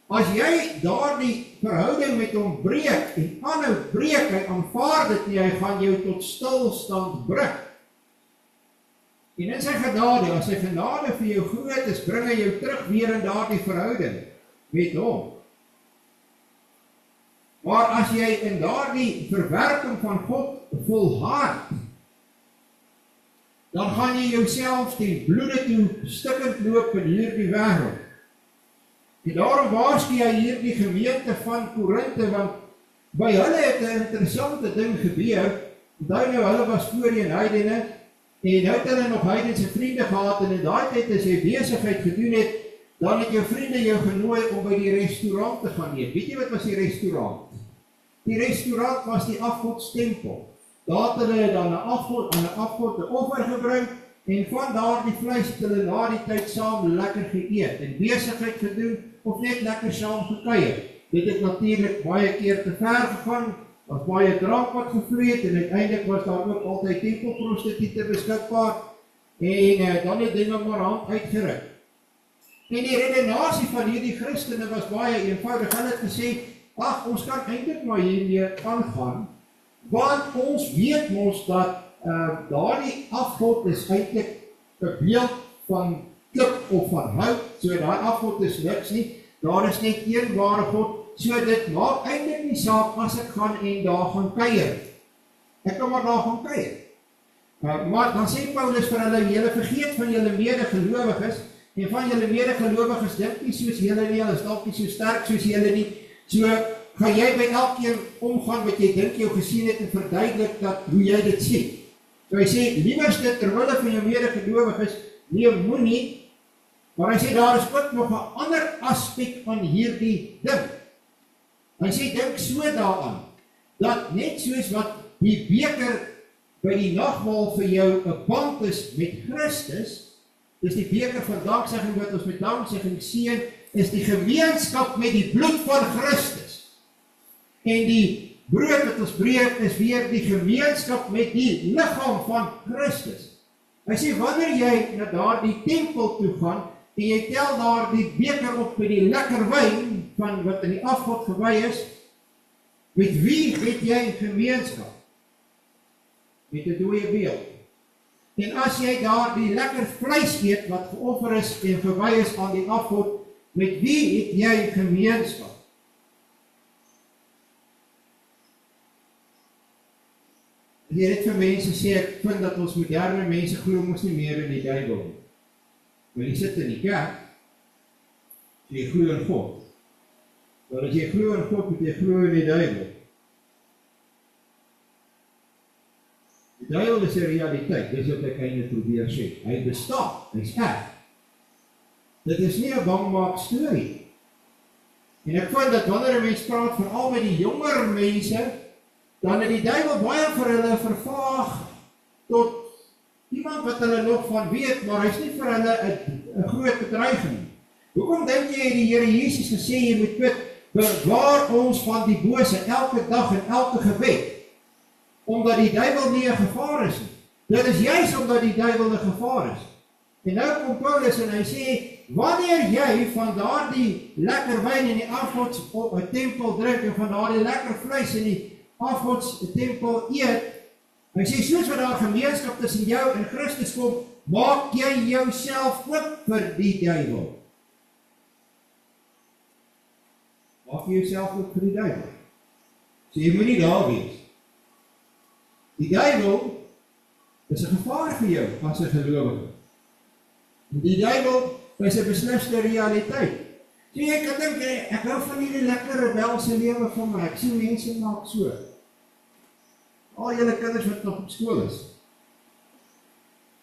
As jy daardie verhouding met hom breek en aanhou breek, hy aanvaar dit nie, hy gaan jou tot stilstand bring. En in sy genade, as sy genade vir jou groot is, bring hy jou terug weer in daardie verhouding met hom. Maar as jy in daardie verwerping van God volhard, dan gaan jy jouself ten bloede toe stikkend loop in hierdie wêreld. En daarom waarsku hy hierdie gemeente van Korinthe, want by hulle het 'n interessante ding gebeur. Onthou nou, hulle was voorheen heidene, en nou het hulle nog heidense vriende gehad, en in daai tyd as jy besigheid gedoen het, dan het jou vriende jou genooi om by die restaurant te gaan eet. Weet jy wat was die restaurant? Die restaurant was die afgodstempel. Daar het hulle dan aan 'n afgod 'n offer gebring, en van daardie vleis het hulle na die tyd saam lekker geëet, en besigheid gedoen, of net lekker saam gekuier. Dit het natuurlik baie keer te ver gegaan, was baie drank wat gevloei het, en uiteindelik was daar ook altyd tempelprostituie beskikbaar, en dan het dinge maar hand uitgeruk. En die redenasie van hierdie Christene was baie eenvoudig. Hulle het gesê, ag, ons kan eintlik maar hiermee aangaan, want ons weet mos dat daardie afgod is eintlik 'n beeld van klip of van hout, so daai afgod is niks nie, daar is net een ware God, so dit maak eintlik nie saak as ek gaan en daar gaan kuier. Ek kan maar daar gaan kuier. Maar dan sê Paulus vir hulle, julle vergeet van julle medegelowiges, en van julle medegelowiges dink nie soos julle nie, hulle is dalk nie so sterk soos julle nie, so gaan jy by elkeen omgaan wat jy dink jou gesien het en verduidelik dat hoe jy dit sien. So hy sê, liewerste terwille van jou medegelowiges, nee, moenie, maar hy sê, daar is ook nog 'n ander aspek van hierdie ding. Hy sê, dink so daaraan, dat net soos wat die beker by die nagmaal vir jou 'n band is met Christus, dis die beker van danksegging wat ons met danksegging seën, is die gemeenskap met die bloed van Christus. En die brood wat ons breek is weer die gemeenskap met die liggaam van Christus. Hy sê, wanneer jy na daardie tempel toe gaan, en jy tel daar die beker op met die lekker wyn, van wat in die afgod gewy is, met wie het jy gemeenskap? Met 'n dooie beeld. En as jy daar die lekker vleis eet, wat geoffer is en gewy is aan die afgod, met wie het jy gemeenskap? Hier het vir mense sê, ek vind dat ons moderne mense glo mos nie meer in die Bybel. Maar jy sit in die kerk, so jy glo in God. Maar as jy glo in God, moet jy glo in die duiwel. Die duiwel is 'n realiteit, dis wat ek eintlik probeer sê. Hy bestaan, hy's reg. Dit is nie 'n bangmaak storie. En ek vind dat wanneer 'n mens praat veral met die jonger mense, dan het die duiwel baie vir hulle vervaag tot iemand wat hulle nog van weet, maar hy's nie vir hulle 'n groot bedreiging. Hoekom dink jy die Here Jesus gesê jy moet bid, bewaar ons van die bose elke dag en elke gebed? Omdat die duiwel nie 'n gevaar is nie. Dit is juis omdat die duiwel 'n gevaar is. En nou kom Paulus en hy sê, wanneer jy van daardie lekker wyn in die afgods op 'n tempel drink en van daardie lekker vleis in die afgods tempel eet, hy sê, soos wat daar gemeenskap tussen jou en Christus kom, maak jy jouself oop vir die duiwel. Maak jy jouself oop vir die duiwel. So jy moet nie daar wees. Die duiwel is 'n gevaar vir jou as 'n gelowige. Die duiwel is 'n besliste realiteit. So jy kan dink, ek hou van hierdie lekker rebelse lewe van my, ek sien mense maak so. Al julle kinders wat nog op skool is.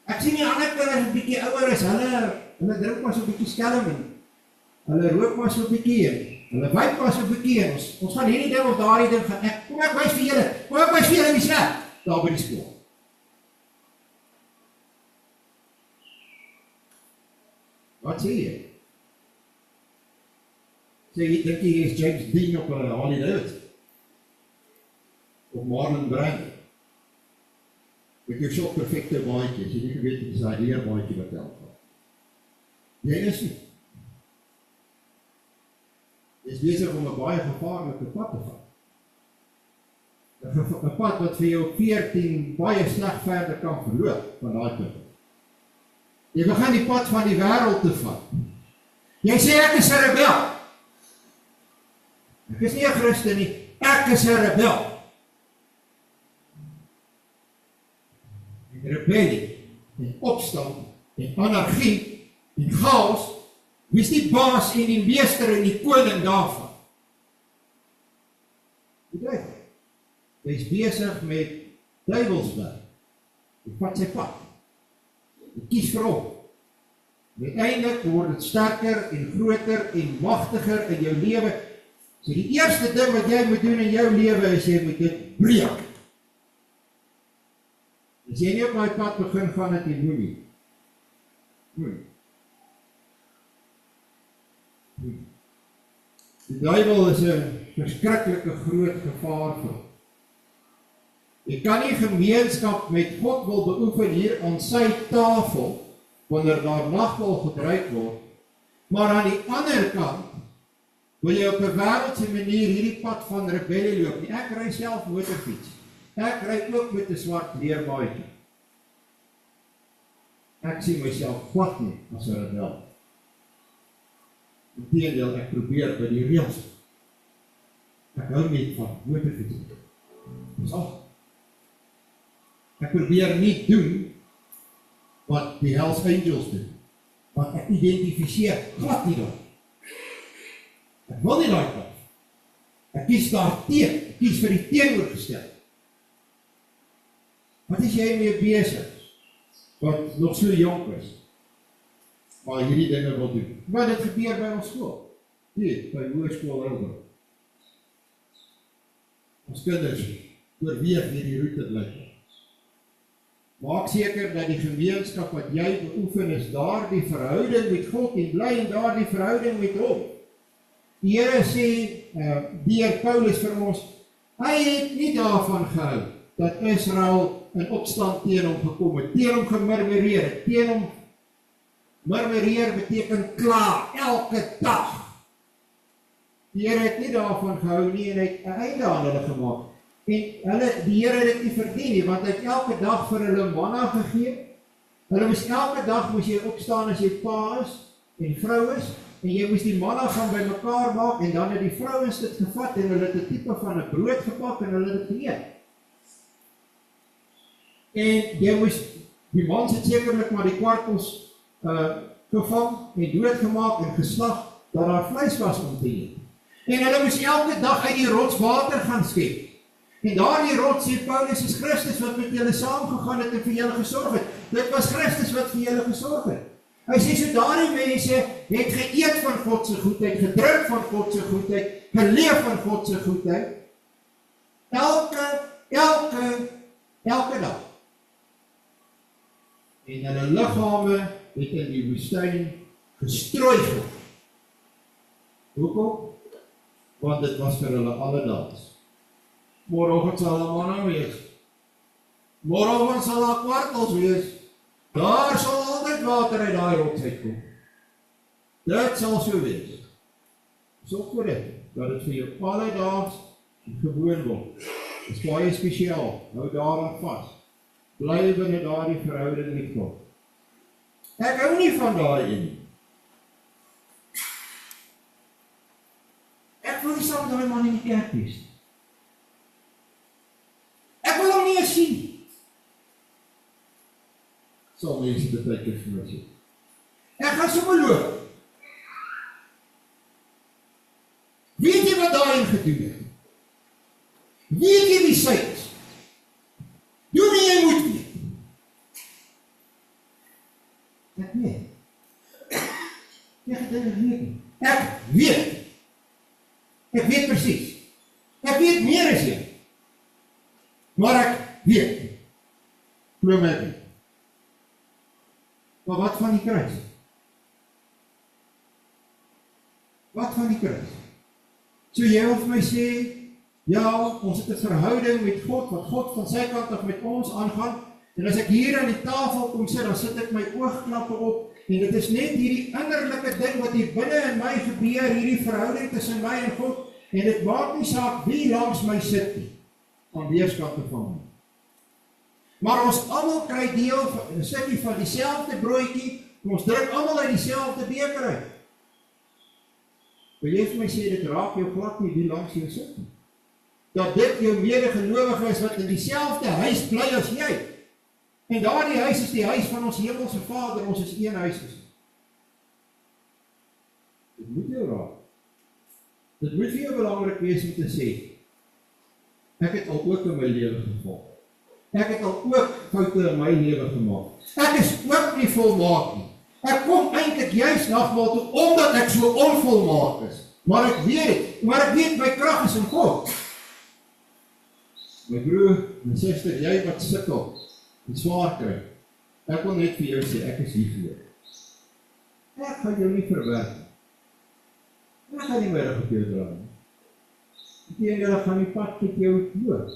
Ek sien die ander kinders wat bietjie ouer is, hulle drink maar so bietjie skelm en hulle rook maar so bietjie en hulle wyp maar so bietjie en ons gaan hierdie ding of daardie ding gaan, kom ek wys vir julle wie sê, daar by die skool. Wat sê jy? Sê jy dink jy is James Dean op 'n Hollywood? Of Marlon Brando? Met jou so perfekte baadjies, jy nie geweet het is daai leerbaadjie wat help. Jy is nie. is besig om 'n baie gevaarlike pad te vat. 'n Pad wat vir jou 14 baie sleg verder kan verloop van daai punt. Jy begin die pad van die wêreld te vat. Jy sê ek is 'n rebel. Ek is nie 'n Christen nie, ek is 'n rebel. En rebellie, en opstand, en anargie, en chaos, wie is die baas en die meester en die koning daarvan? Die duivel. Hy is besig met duivelswerk. Hy vat sy pad. Hy kies vir hom. Uiteindelik word dit sterker en groter en magtiger in jou lewe. So die eerste ding wat jy moet doen in jou lewe is jy moet dit breek. As jy nie op my pad begin gaan het jy moenie. Die duivel is 'n verskriklike groot gevaar vir hom. Jy kan nie gemeenskap met God wil beoefen hier aan sy tafel, wanneer daar nagmaal gebruik word, maar aan die ander kant, wil jy op 'n wêreldse manier hierdie pad van rebellie loop. Ek ry self motorfiets. Ek ry ook met 'n swart leerbaadjie. Ek sien myself glad nie as 'n rebel. Inteendeel, ek probeer by die reëls. Ek hou net van motorfiets. Dis al. Ek probeer nie doen wat die Hells Angels doen. Want ek identifiseer glad nie daar. Ek wil nie daai kant. Ek kies daar teen. Ek kies vir die teenoorgestel. Wat is jy mee besig? Wat nog so jonk is, maar hierdie dinge wil doen. Wat dit gebeur by ons skool? Nee, by hoërskool Hilbert. Ons kinders oorweeg hierdie roete bly. Maak seker dat die gemeenskap wat jy beoefen is daardie verhouding met God en bly in daardie verhouding met hom. Die Here sê deur Paulus vir ons, hy het nie daarvan gehou dat Israel in opstand teen hom gekom het, teen hom gemurmureer het, teen hom murmureer beteken kla, elke dag. Die Here het nie daarvan gehou nie en hy het 'n einde aan hulle gemaak. En die Here het dit nie verdien nie, want hy het elke dag vir hulle manna gegee. Hulle moes elke dag moes jy opstaan as jy pa is en vrou is, en jy moes die manna gaan bymekaar maak, en dan het die vrouens dit gevat, en hulle het 'n tipe van 'n brood gepak, en hulle het dit geëet. En jy moes, die mans het sekerlik maar die kwartels gevang, en doodgemaak, en geslag, dat daar vleis was om te eet. En hulle moes elke dag uit die rots water gaan skep. En daardie rots, sê Paulus, is Christus wat met julle saamgegaan het en vir julle gesorg het. Dit was Christus wat vir julle gesorg het. Hy sê, so daardie mense het geëet van God se goedheid, gedrink van God se goedheid, geleef van God se goedheid. Elke dag. En hulle liggame het in die woestyn gestrooi geword. Hoekom? Want dit was vir hulle alledaags. Môreoggend sal daar manna wees. Môreoggend sal daar kwartels wees. Daar sal altyd water uit daai rots uitkom. Dit sal so wees. Sorg vir dit, dat dit vir jou alledaags gewoon word. Dit is baie spesiaal. Hou daaraan vas. Bly binne daardie verhouding met God. Ek hou nie van daai een. Ek wil nie saam met daai man in die kerk wees. Ek wil hom nie eens sien. Sal mense dit baie keer vir my sê. Ek gaan sommer loop. Weet jy wat daarin gedoen het? Weet jy wie sy is? Doen nie jy moet weet. Ek weet. Ek weet. Ek weet presies. Ek weet meer as jy. Maar ek weet. Glo my nie. Maar wat van die kruis? Wat van die kruis? So jy wil vir my sê, ja, ons het 'n verhouding met God, wat God van sy kant af met ons aangaan, en as ek hier aan die tafel kom sit, dan sit ek my oogklappe op, En dit is net hierdie innerlike ding wat hier binne in my gebeur, hierdie verhouding tussen my en God, en dit maak nie saak wie langs my sit nie, aan weerskante van my. Maar ons almal kry deel van 'n stukkie van dieselfde broodjie, en ons drink almal uit dieselfde beker uit. Wil jy vir my sê, dit raak jou glad nie wie langs jou sit nie? Dat dit jou medegelowige is wat in dieselfde huis bly as jy. En daardie huis is die huis van ons hemelse Vader, ons is een huis. Dit moet jou raak. Dit moet vir jou belangrik wees om te sê, ek het al ook in my lewe geval. Ek het al ook foute in my lewe gemaak. Ek is ook nie volmaak nie. Ek kom eintlik juist nagmaal toe, omdat ek so onvolmaak is. Maar ek weet my krag is in God. My broer en suster, jy wat sukkel en swaar kry, ek wil net vir jou sê, ek is hier vir jou. Ek gaan jou nie verwerk nie. Ek gaan nie my rug op jou draai nie. Ek gaan die pad met jou loop.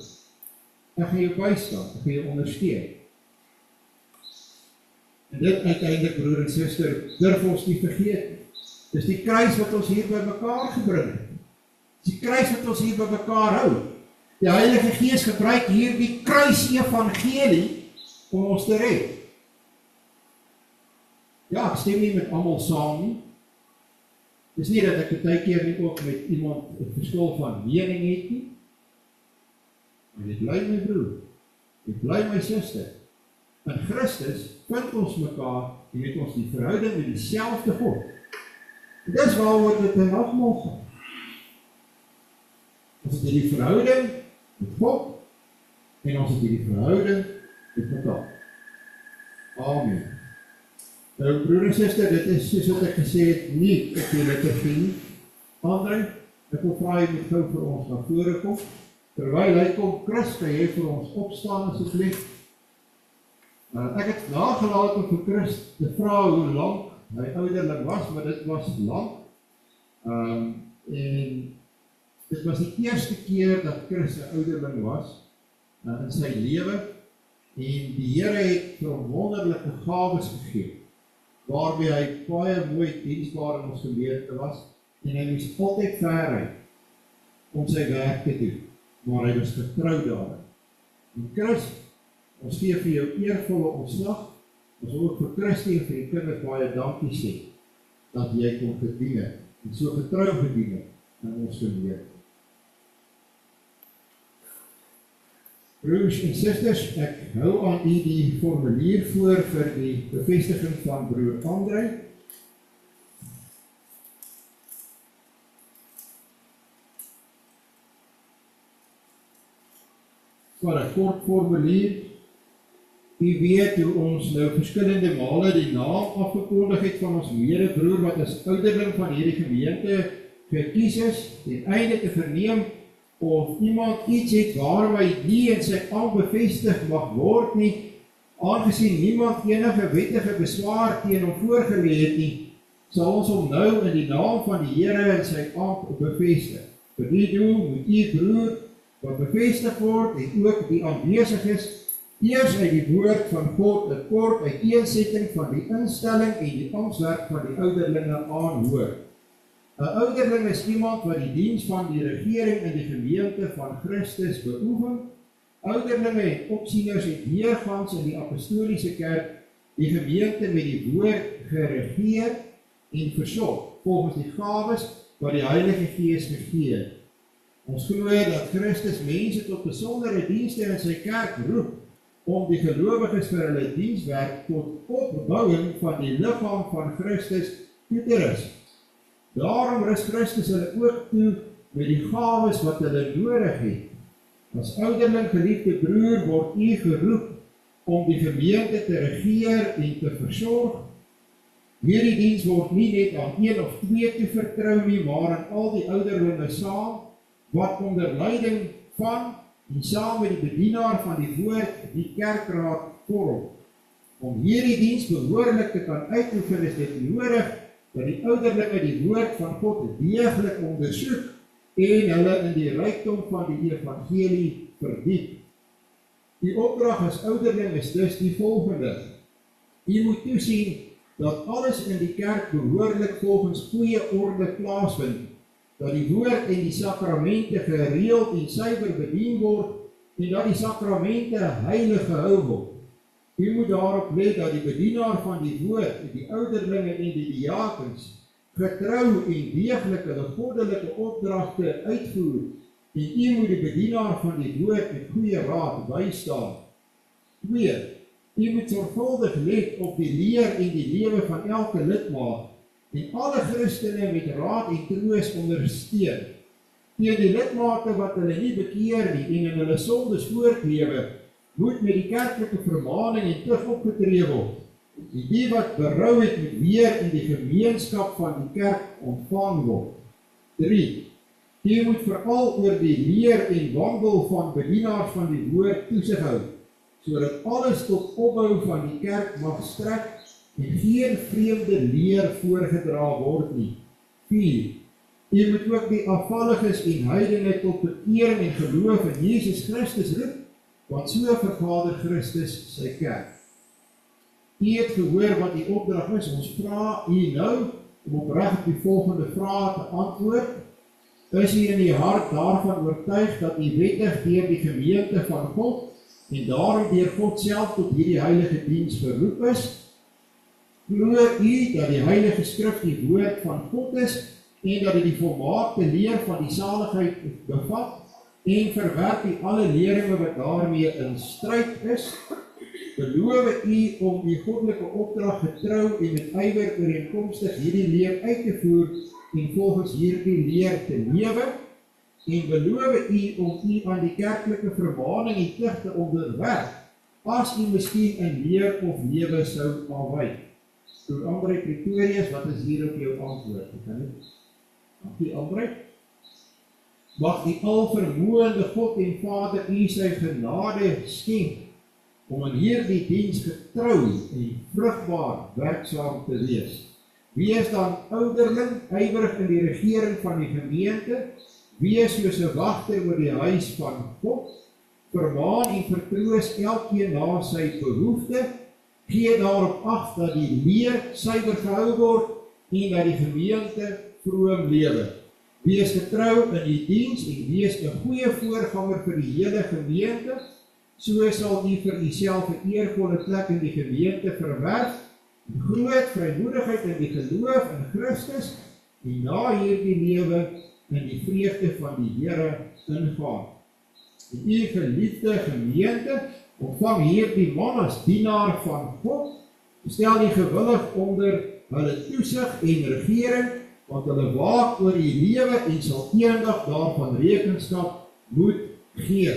Ek gaan jou bystaan, ek gaan jou ondersteun. En dit uiteindelik, broer en suster, durf ons nie vergeet nie. Dis die kruis wat ons hier by mekaar gebring het. Dis die kruis wat ons hier by mekaar hou. Die Heilige Gees gebruik hier die kruis-evangelie om ons te red. Ja, ek stem nie met almal saam nie. Dis nie dat ek baie keer nie ook met iemand 'n verskil van mening het nie. Maar dit bly my broer, dit bly my suster. In Christus vind ons mekaar en met ons die verhouding met dieselfde God. Dis waaroor dit in nagmaal gaan. Ons het die verhouding met God en ons het die verhouding met mekaar. Amen. Nou broer en suster, dit is soos wat ek gesê het, nie op die liturgie nie. André, ek wil vra jy moet gou vir ons na vore kom. Terwyl hy kom, Chris, kan jy vir ons opstaan asseblief? Ek het nagelaat om vir Chris te vra hoe lank hy ouderling was, maar dit was lank. En dit was die eerste keer dat Chris 'n ouderling was in sy lewe, en die Here het vir hom wonderlike gawes gegee, waarmee hy baie mooi diensbaar in ons gemeente was, en hy moes altyd ver ry om sy werk te doen, maar hy was getrou daarin. En Chris, ons gee vir jou eervolle ontslag, ons wil ook vir Christie en vir die kinders baie dankie sê, dat jy kon gedien het, en so getrou gedien het in ons gemeente. Broers en susters, ek hou aan u die formulier voor vir die bevestiging van broer André. Maar 'n kort formulier. U weet hoe ons nou verskillende male die naam afgekondig het van ons medebroer wat as ouderling van hierdie gemeente gekies is, ten einde te verneem of iemand iets het waarom hy nie in sy ampt bevestig mag word nie, aangesien niemand enige wettige beswaar teen hom voorgelê het nie, sal ons hom nou in die naam van die Here in sy ampt bevestig. Vir die doel moet u broer wat bevestig word en ook die aanwesig is, eers uit die woord van God 'n kort uiteensetting van die instelling en die amptswerk van die ouderlinge aanhoor. 'n Ouderling is iemand wat die diens van die regering in die gemeente van Christus beoefen. Ouderlinge en opsieners het deurgangs in die apostoliese kerk die gemeente met die woord geregeer en versorg, volgens die gawes wat die Heilige Gees gegee het. Ons glo dat Christus mense tot besondere dienste in sy kerk roep, om die gelowiges vir hulle dienswerk tot opbouing van die liggaam van Christus toe te rus. Daarom rus Christus hulle ook toe met die gawes wat hulle nodig het. As ouderling geliefde broer word u geroep om die gemeente te regeer en te versorg. Hierdie diens word nie net aan 1 of 2 toe vertrou nie, maar aan al die ouderlinge saam, wat onder leiding van en saam met die bedienaar van die woord die kerkraad vorm. Om hierdie diens behoorlik te kan uitoefen is dit nodig dat die ouderlinge die woord van God deeglik ondersoek en hulle in die rykdom van die evangelie verdiep. Die opdrag as ouderling is dus die volgende. U moet toesien dat alles in die kerk behoorlik volgens goeie orde plaasvind, dat die woord en die sakramente gereeld en suiwer bedien word, en dat die sakramente heilig gehou word. U moet daarop let dat die bedienaar van die woord, die ouderlinge en die diakens, getrou en deeglik hulle goddelike opdragte uitvoer, en u moet die bedienaar van die woord met goeie raad bystaan. 2. U moet sorgvuldig let op die leer en die lewe van elke lidmaat, en alle Christene met raad en troos ondersteun. Teen die lidmate wat hulle nie bekeer nie en in hulle sondes voortlewe, moet met die kerklike vermaning en tug opgetree word. En die wat berou het moet weer in die gemeenskap van die kerk ontvang word. 3. U moet veral oor die leer en wandel van bedienaars van die woord toesig hou, sodat alles tot opbou van die kerk mag strek en geen vreemde leer voorgedra word nie. 4. U moet ook die afvalliges en heidene tot bekering en geloof in Jesus Christus roep, want so vervader Christus sy kerk. U het gehoor wat die opdrag is, ons vra u nou om opreg op die volgende vrae te antwoord. Is u in die hart daarvan oortuig dat u wettig deur die gemeente van God en daarom deur God self tot hierdie heilige diens geroep is? Glo u dat die Heilige Skrif die woord van God is en dat dit die volmaakte leer van die saligheid bevat en verwerp u alle leringe wat daarmee in stryd is? Beloof u om die goddelike opdrag getrou en met ywer ooreenkomstig hierdie leer uit te voer en volgens hierdie leer te lewe? En beloof u om u aan die kerklike vermaning en tug te onderwerp, as u miskien in leer of lewe sou afwyk? Door André Pretorius, wat is hier op jou antwoord? Dankie André. Mag die alvermoënde God en Vader u sy genade skenk, om in hierdie diens getrou en vrugbaar werksaam te wees. Wees dan ouderling, ywerig in die regering van die gemeente, wees soos 'n wagter oor die huis van God, vermaan en vertroos elkeen na sy behoefte, gee daarop ag dat die leer suiwer gehou word en dat die gemeente vroom lewe. Wees getrou in die diens en wees 'n goeie voorganger vir die hele gemeente, so sal u vir uself 'n eervolle plek in die gemeente verwerf, en groot vrymoedigheid in die geloof in Christus, en na hierdie lewe in die vreugde van die Here ingaan. En u geliefde gemeente, ontvang hierdie man as dienaar van God, stel die gewillig onder hulle toesig en regering, want hulle waak oor die lewe en sal eendag daarvan rekenskap moet gee.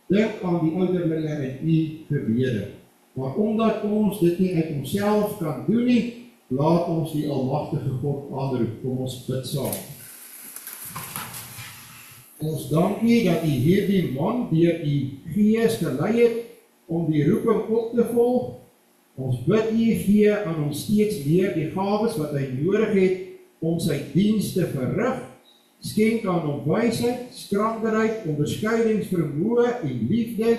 Dink aan die ouderlinge en u gebede. Maar omdat ons dit nie uit onsself kan doen nie, laat ons die almagtige God aanroep. Kom ons bid saam. Ons dank u dat u hierdie man deur u Gees gelei het om die roeping op te volg. Ons bid u gee aan hom steeds meer die gawes wat hy nodig het om sy diens te verrig. Skenk aan hom wysheid, skranderheid, onderskeidingsvermoë en liefde.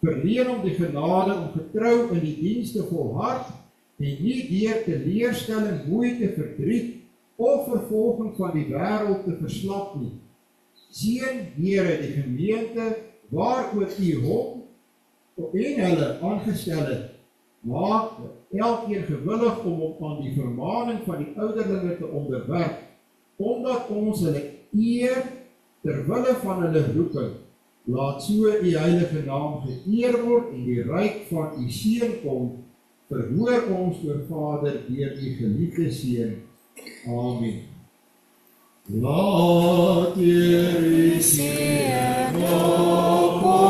Verleen hom die genade om getrou in die diens te volhard en nie deur teleurstelling, moeite, verdriet of vervolging van die wêreld te verslap nie. Seën Here die gemeente waaroor u hom en hulle aangestel het. Maak elkeen gewillig om aan die vermaning van die ouderlinge te onderwerp, omdat ons hulle eer ter wille van hulle roeping. Laat so u heilige naam geëer word en die ryk van u seën kom. Verhoor ons oor Vader deur u geliefde seun. Amen. Laat deur u seën opkom.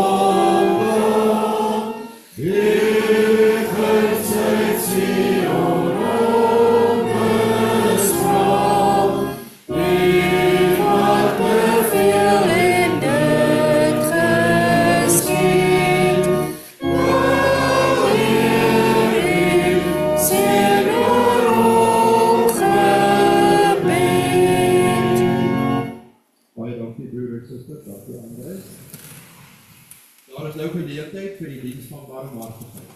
Daar is nou geleentheid vir die diens van barmhartigheid.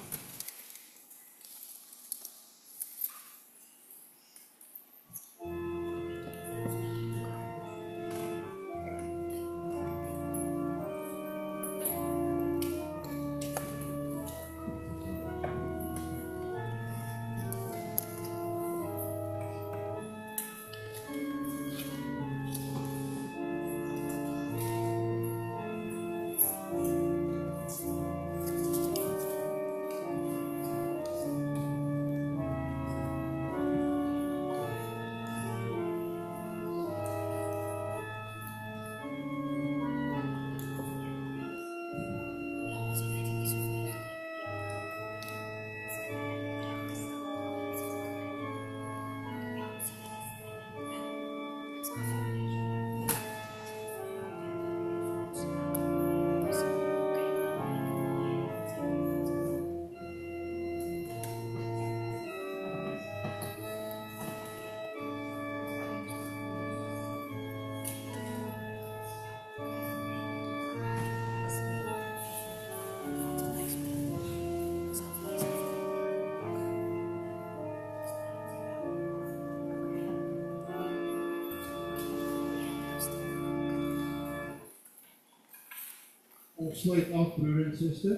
Ons sluit af, broer en suster.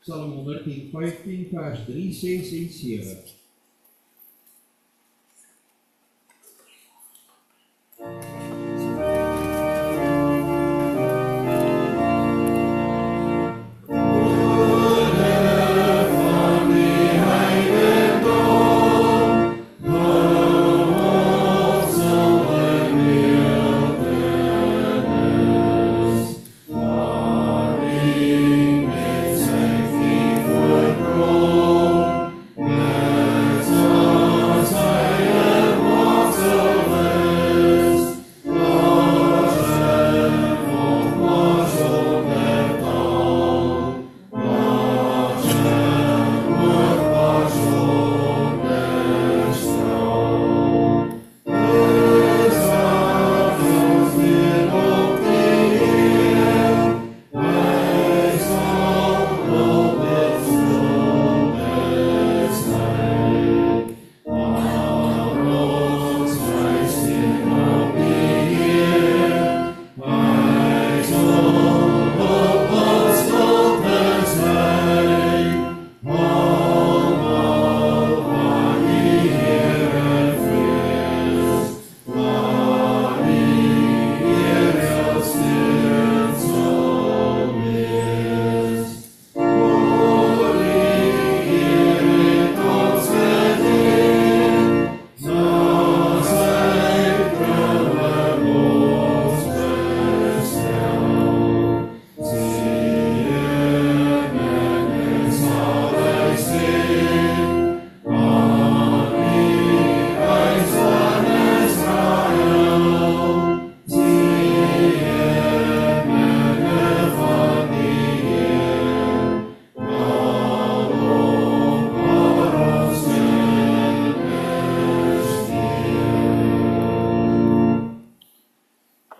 Psalm 115, vers 3, 6 en 7.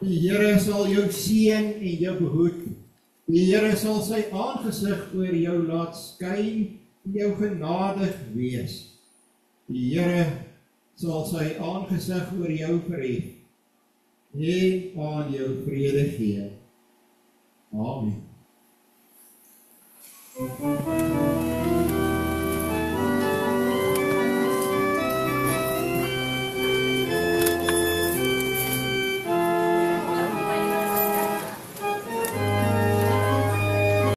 Die Here sal jou seën en jou behoed. Die Here sal sy aangesig oor jou laat skyn en jou genadig wees. Die Here sal sy aangesig oor jou verhef en aan jou vrede gee. Amen.